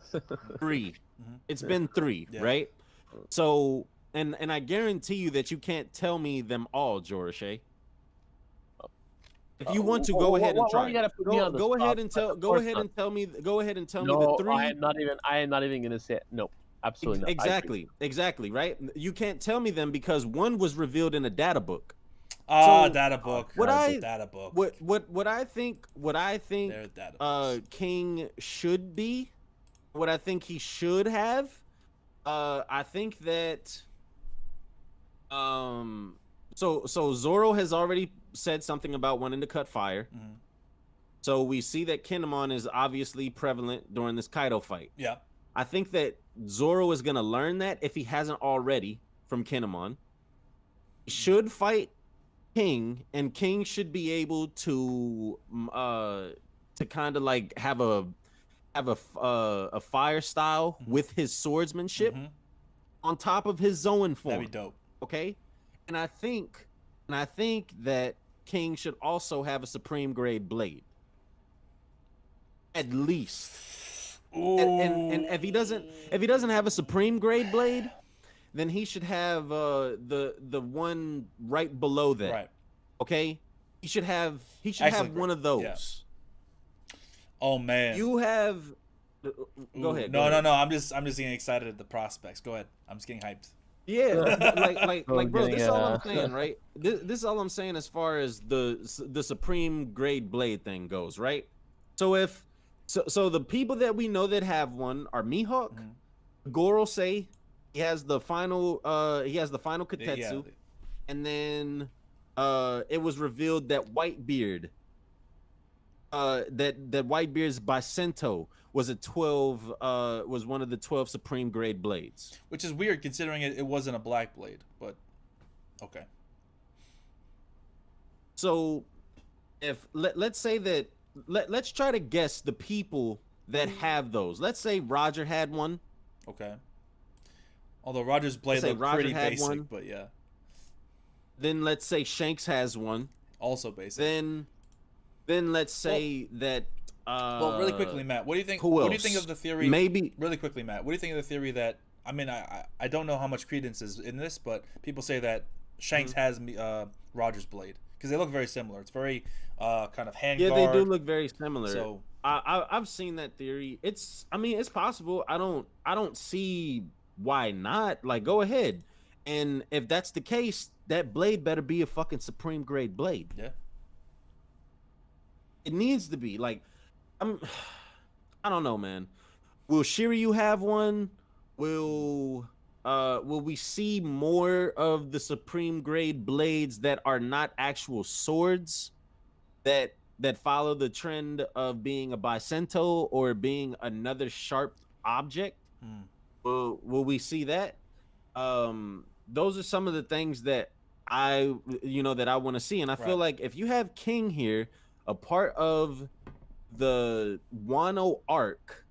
3. Mm-hmm. It's been 3, right? So, and I guarantee you that you can't tell me them all, Jorishae. If you want to, go ahead and try. Go ahead and tell me the 3. I am not even gonna say it. No, absolutely not. Exactly, right? You can't tell me them because 1 was revealed in a data book. Data book. What I think King should be, what I think he should have, I think that so Zoro has already said something about wanting to cut fire. Mm-hmm. So we see that Kinemon is obviously prevalent during this Kaido fight. Yeah. I think that Zoro is going to learn that if he hasn't already from Kinemon. He should fight King, and King should be able to kind of have a fire style with his swordsmanship on top of his Zoan form. That'd be dope. Okay? And I think that King should also have a supreme grade blade. At least. And if he doesn't have a supreme grade blade, then he should have the one right below that. Right. Okay? He should have one of those. Yeah. Oh man. You have Go ahead. No. I'm just getting excited at the prospects. Go ahead. I'm just getting hyped. Yeah, bro, this is all I'm saying, right? This is all I'm saying as far as the supreme grade blade thing goes, right? So so the people that we know that have one are Mihawk, Gorosei. He has the final Katetsu, and then it was revealed that Whitebeard, that Whitebeard's Bacento was was one of the 12 supreme grade blades, which is weird considering it wasn't a black blade, but okay. So if let's say that let's try to guess the people that have those. Let's say Roger had one. Okay. Although Roger's blade looked Roger pretty had basic, one. but yeah. Then let's say Shanks has one. Also basic. Then let's say that. Well, really quickly, Matt, what do you think? Who what else? do you think of the theory? Maybe really quickly, Matt. What do you think of the theory that I don't know how much credence is in this, but people say that Shanks has Roger's blade because they look very similar. It's very kind of hand guard. Yeah, they do look very similar. So I've seen that theory. It's possible. I don't see why not. Like, go ahead. And if that's the case, that blade better be a fucking supreme grade blade. Yeah. It needs to be. Like, I don't know, man. Will Shiryu have one? Will we see more of the supreme grade blades that are not actual swords that follow the trend of being a Bicento or being another sharp object? Will we see that? Those are some of the things that I want to see, and I feel like if you have King here, a part of the Wano arc,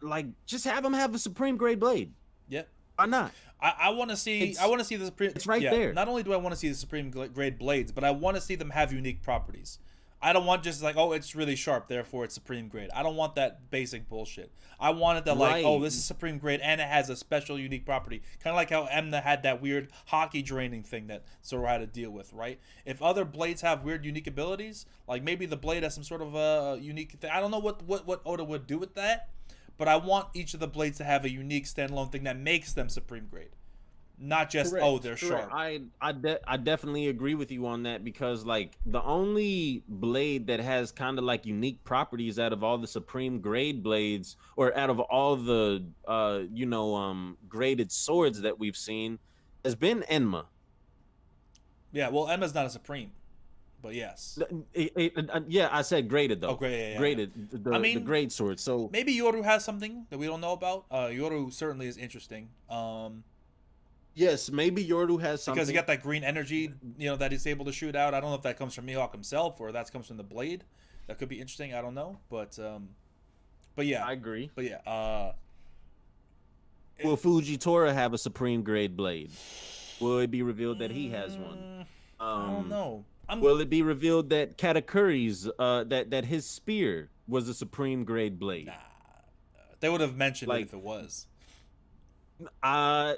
like, just have him have a supreme grade blade. Yeah. Why not? I want to see. I want to see the supreme. It's right there. Not only do I want to see the supreme grade blades, but I want to see them have unique properties. I don't want just like, oh, it's really sharp, therefore it's supreme grade. I don't want that basic bullshit. I want it that like, oh, this is supreme grade and it has a special unique property. Kind of like how Emna had that weird hockey draining thing that Zoro had to deal with, right? If other blades have weird unique abilities, like maybe the blade has some sort of a unique thing. I don't know what Oda would do with that, but I want each of the blades to have a unique standalone thing that makes them supreme grade. Not just they're sharp. I definitely agree with you on that, because like the only blade that has kind of like unique properties out of all the supreme grade blades, or out of all the graded swords that we've seen, has been Enma. Yeah, well, Enma's not a supreme, but yes. Yeah, I said graded though. Oh, great, graded. Yeah. The grade sword. So maybe Yoru has something that we don't know about. Yoru certainly is interesting. Yes, maybe Yoru has something. Because he got that green energy, that he's able to shoot out. I don't know if that comes from Mihawk himself or that comes from the blade. That could be interesting. I don't know, but yeah, I agree. But yeah, will Fujitora have a supreme grade blade? Will it be revealed that he has one? I don't know. Will it be revealed that Katakuri's that his spear was a supreme grade blade? Nah, they would have mentioned it if it was. I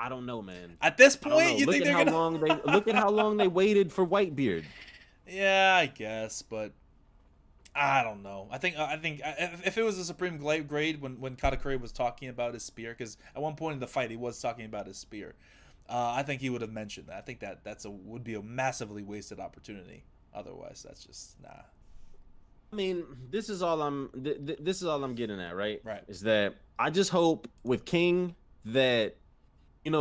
don't know, man. At this point, you think they're gonna look at how long they waited for Whitebeard. Yeah, I guess, but I don't know. I think if it was a supreme grade when Katakuri was talking about his spear, because at one point in the fight he was talking about his spear, I think he would have mentioned that. I think that would be a massively wasted opportunity. Otherwise, that's just nah. I mean, this is all I'm getting at, right? Right. Is that I just hope with King that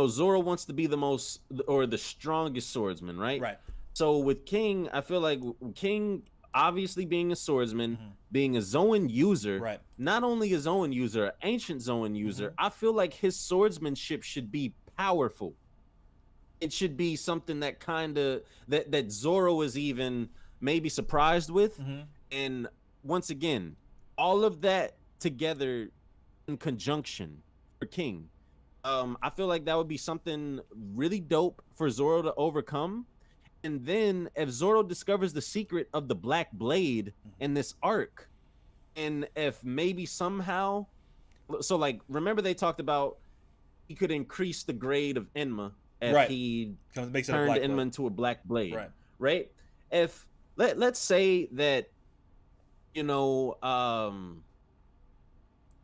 Zoro wants to be the most or the strongest swordsman, right? Right. So with King, I feel like King obviously being a swordsman, being a Zoan user, right? Not only a Zoan user, an ancient Zoan user, I feel like his swordsmanship should be powerful. It should be something that that Zoro is even maybe surprised with. And once again, all of that together in conjunction for King, I feel like that would be something really dope for Zoro to overcome. And then if Zoro discovers the secret of the Black Blade in this arc, and if maybe somehow, so like, remember they talked about he could increase the grade of Enma if he turned Enma into a Black Blade, right? If let's say that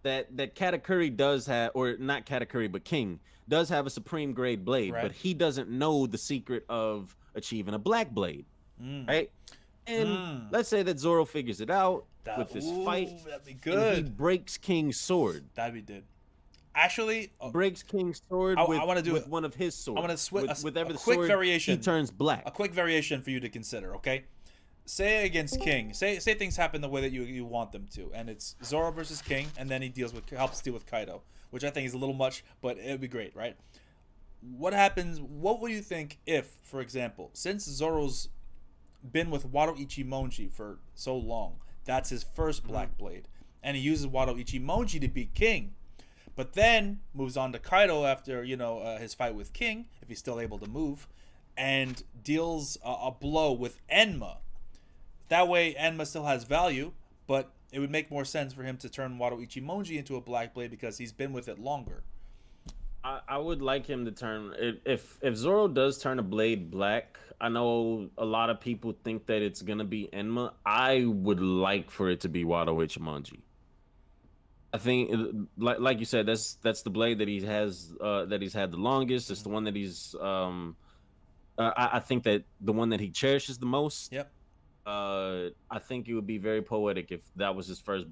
that Katakuri does have, or not Katakuri, but King does have a supreme grade blade, but he doesn't know the secret of achieving a Black Blade, right? And let's say that Zoro figures it out with this fight. That'd be good. And he breaks King's sword. That'd be good. Actually, breaks King's sword. I want to do with one of his swords. I want to switch with every quick sword, variation. He turns black. A quick variation for you to consider, okay? Say against King. Say things happen the way that you want them to, and it's Zoro versus King, and then he helps deal with Kaido, which I think is a little much, but it'd be great, right? What happens? What would you think if, for example, since Zoro's been with Wado Ichimonji for so long, that's his first Black Blade, and he uses Wado Ichimonji to beat King, But then moves on to Kaido after, his fight with King, if he's still able to move, and deals a blow with Enma. That way, Enma still has value, but it would make more sense for him to turn Wado Ichimonji into a Black Blade because he's been with it longer. I would like him to turn, if Zoro does turn a blade black, I know a lot of people think that it's gonna be Enma. I would like for it to be Wado Ichimonji. I think, like you said, that's the blade that he has, that he's had the longest. It's the one that he's, I think that the one that he cherishes the most. Yep. I think it would be very poetic if that was his first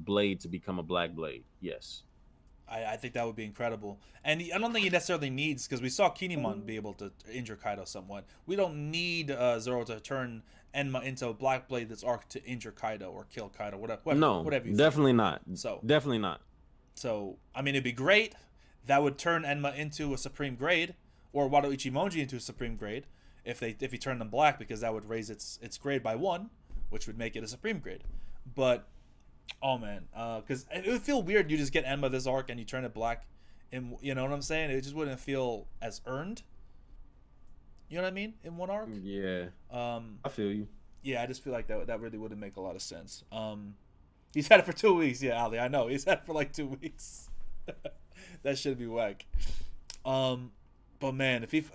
blade to become a black blade. Yes. I think that would be incredible. And I don't think he necessarily needs, because we saw Kinemon be able to injure Kaido somewhat. We don't need Zoro to turn Enma into a Black Blade that's arced to injure Kaido or kill Kaido, whatever. No, whatever you definitely think. not. So definitely not. So I mean, it'd be great. That would turn Enma into a Supreme Grade, or Wado Ichimonji into a Supreme Grade, if he turned them black, because that would raise its grade by 1, which would make it a Supreme Grade. But oh man, because it would feel weird. You just get Enma this arc and you turn it black, and you know what I'm saying? It just wouldn't feel as earned. You know what I mean? In one arc. Yeah. I feel you. Yeah, I just feel like that really wouldn't make a lot of sense. He's had it for 2 weeks. Yeah, Ali, I know. He's had it for like 2 weeks. That should be whack. But man, if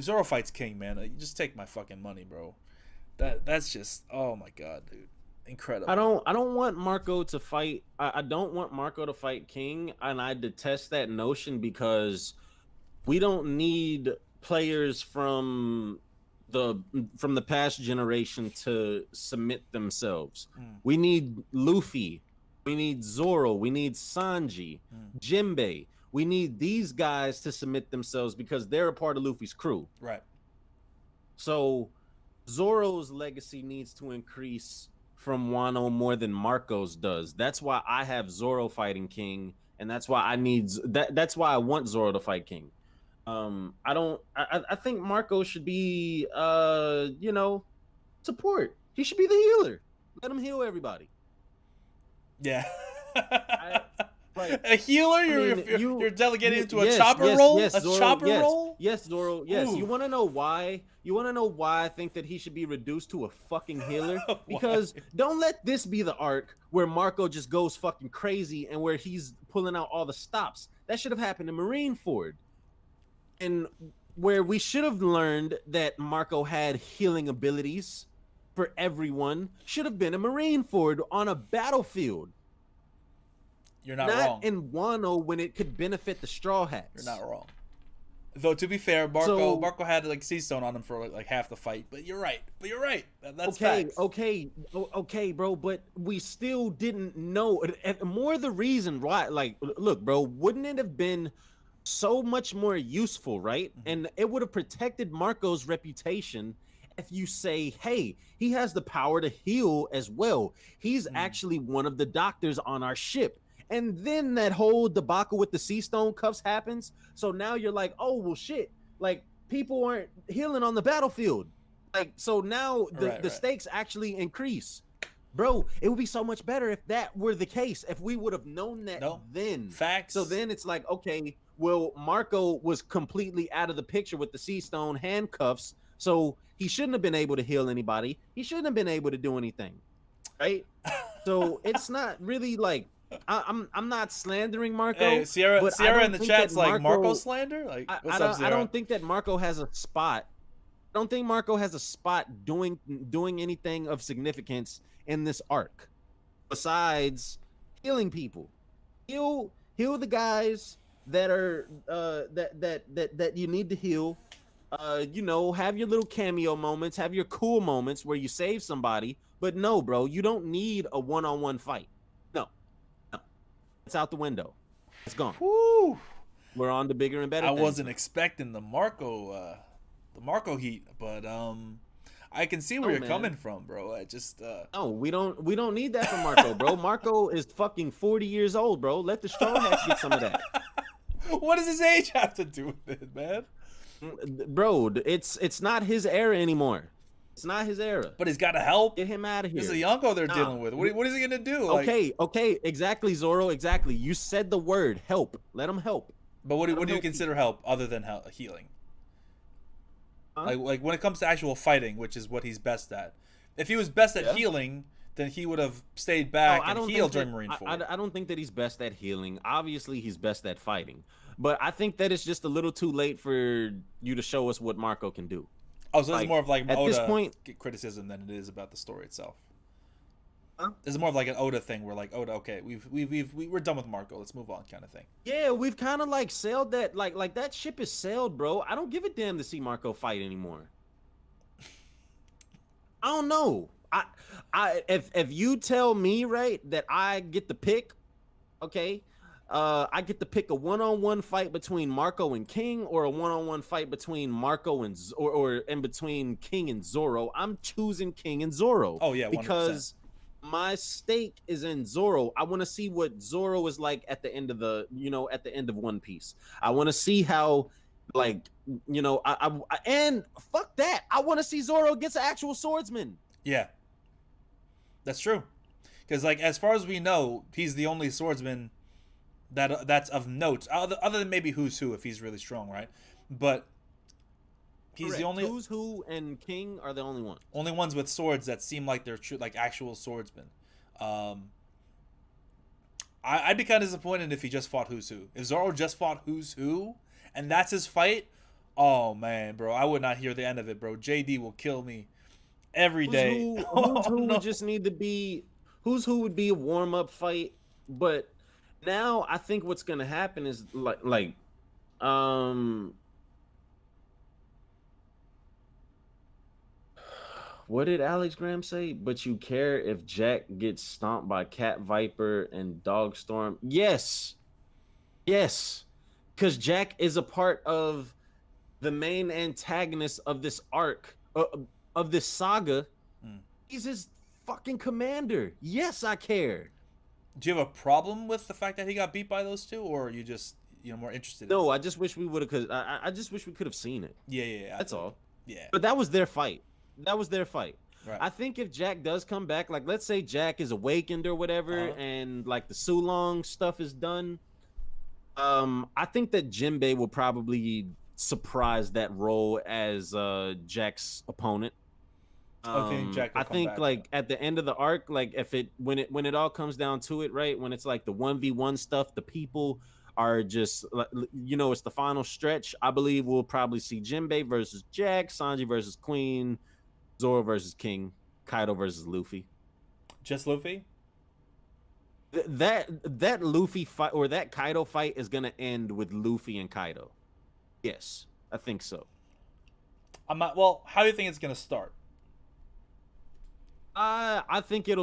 Zoro fights King, man, you just take my fucking money, bro. That's just, oh my god, dude. Incredible. I don't want Marco to fight. I don't want Marco to fight King, and I detest that notion because we don't need players from the past generation to submit themselves. We need Luffy, we need Zoro, we need Sanji, Jinbei. We need these guys to submit themselves because they're a part of Luffy's crew. Right. So Zoro's legacy needs to increase from Wano more than Marco's does. That's why I have Zoro fighting King, and that's why that's why I want Zoro to fight King. I think Marco should be support. He should be the healer. Let him heal everybody. Yeah. A healer? You're delegating into a chopper role? Yes, Zoro, chopper role? Yes, Zoro. Yes. Ooh. You want to know why? You want to know why I think that he should be reduced to a fucking healer? Because don't let this be the arc where Marco just goes fucking crazy and where he's pulling out all the stops. That should have happened in Marineford. And where we should have learned that Marco had healing abilities for everyone should have been in Marineford on a battlefield. You're not wrong. Not in Wano when it could benefit the Straw Hats. You're not wrong. Though to be fair, Marco had like Sea Stone on him for like half the fight. But you're right. That's facts. Okay, bro. But we still didn't know. And more the reason why, like, look, bro, wouldn't it have been so much more useful, right? And it would have protected Marco's reputation if you say, hey, he has the power to heal as well. He's actually one of the doctors on our ship. And then that whole debacle with the Sea Stone cuffs happens. So now you're like, oh, well, shit. Like, people aren't healing on the battlefield. Like, so now the stakes actually increase. Bro, it would be so much better if that were the case. If we would have known that then. Facts. So then it's like, okay, well, Marco was completely out of the picture with the Sea Stone handcuffs. So he shouldn't have been able to heal anybody. He shouldn't have been able to do anything. Right? So it's not really like, I'm not slandering Marco. Hey, Sierra in the chat's like, Marco slander? Like, what's up, Sierra? I don't think that Marco has a spot. I don't think Marco has a spot doing anything of significance in this arc, besides healing people. Heal the guys that are that you need to heal. Have your little cameo moments, have your cool moments where you save somebody. But no, bro, you don't need a one-on-one fight. No. It's out the window. It's gone. Woo. We're on to bigger and better. I wasn't expecting the Marco heat, but I can see where you're coming from, bro. I just no, we don't need that from Marco, bro. Marco is fucking 40 years old, bro. Let the Straw Hats get some of that. What does his age have to do with it, man? Bro, it's not his era anymore. It's not his era. But he's got to help. Get him out of here. This is a Yonko they're dealing with. What is he gonna do? Okay, exactly, Zoro, exactly. You said the word help. Let him help. But what do you consider help other than healing? Huh? Like when it comes to actual fighting, which is what he's best at. If he was best at healing, then he would have stayed back and healed during Marineford. I don't think that he's best at healing. Obviously, he's best at fighting. But I think that it's just a little too late for you to show us what Marco can do. Oh, so it's more of like at Oda this point criticism than it is about the story itself. Huh? It's more of like an Oda thing where like Oda, okay, we're done with Marco, let's move on, kind of thing. Yeah, we've kind of like sailed that, like that ship is sailed, bro. I don't give a damn to see Marco fight anymore. I don't know. If you tell me right that I get to pick, okay, I get to pick a one-on-one fight between Marco and King, or a one-on-one fight between Marco and or in between King and Zoro. I'm choosing King and Zoro. Oh yeah, 100%. Because my stake is in Zoro. I want to see what Zoro is like at the end of at the end of One Piece. I want to see how, like, and fuck that. I want to see Zoro gets an actual swordsman. Yeah, that's true. Because like as far as we know, he's the only swordsman that's of note, other than maybe Who's Who if he's really strong, right? But he's Correct. The only Who's Who and King are the only ones. Only ones with swords that seem like they're true, like actual swordsmen. I'd be kind of disappointed if he just fought Who's Who. If Zoro just fought Who's Who and that's his fight, oh man, bro, I would not hear the end of it, bro. JD will kill me every day. Who's Who would just need to be. Who's Who would be a warm up fight, but now I think what's gonna happen is what did Alex Graham say? But you care if Jack gets stomped by Cat Viper and Dogstorm? Yes. Yes. Because Jack is a part of the main antagonist of this arc, of this saga. He's his fucking commander. Yes, I care. Do you have a problem with the fact that he got beat by those two, or are you just more interested? No, I just wish we would have. I just wish we could have seen it. Yeah. That's all. Yeah. But that was their fight. That was their fight. Right. I think if Jack does come back, like let's say Jack is awakened or whatever, and like the Sulong stuff is done, I think that Jinbei will probably surprise that role as Jack's opponent. I think like at the end of the arc, like when it all comes down to it, right, when it's like the 1v1 stuff, the people are just it's the final stretch. I believe we'll probably see Jinbei versus Jack, Sanji versus Queen, Zoro versus King, Kaido versus Luffy. Just Luffy? That Luffy fight or that Kaido fight is gonna end with Luffy and Kaido. Yes, I think so. Well, how do you think it's gonna start? I think it'll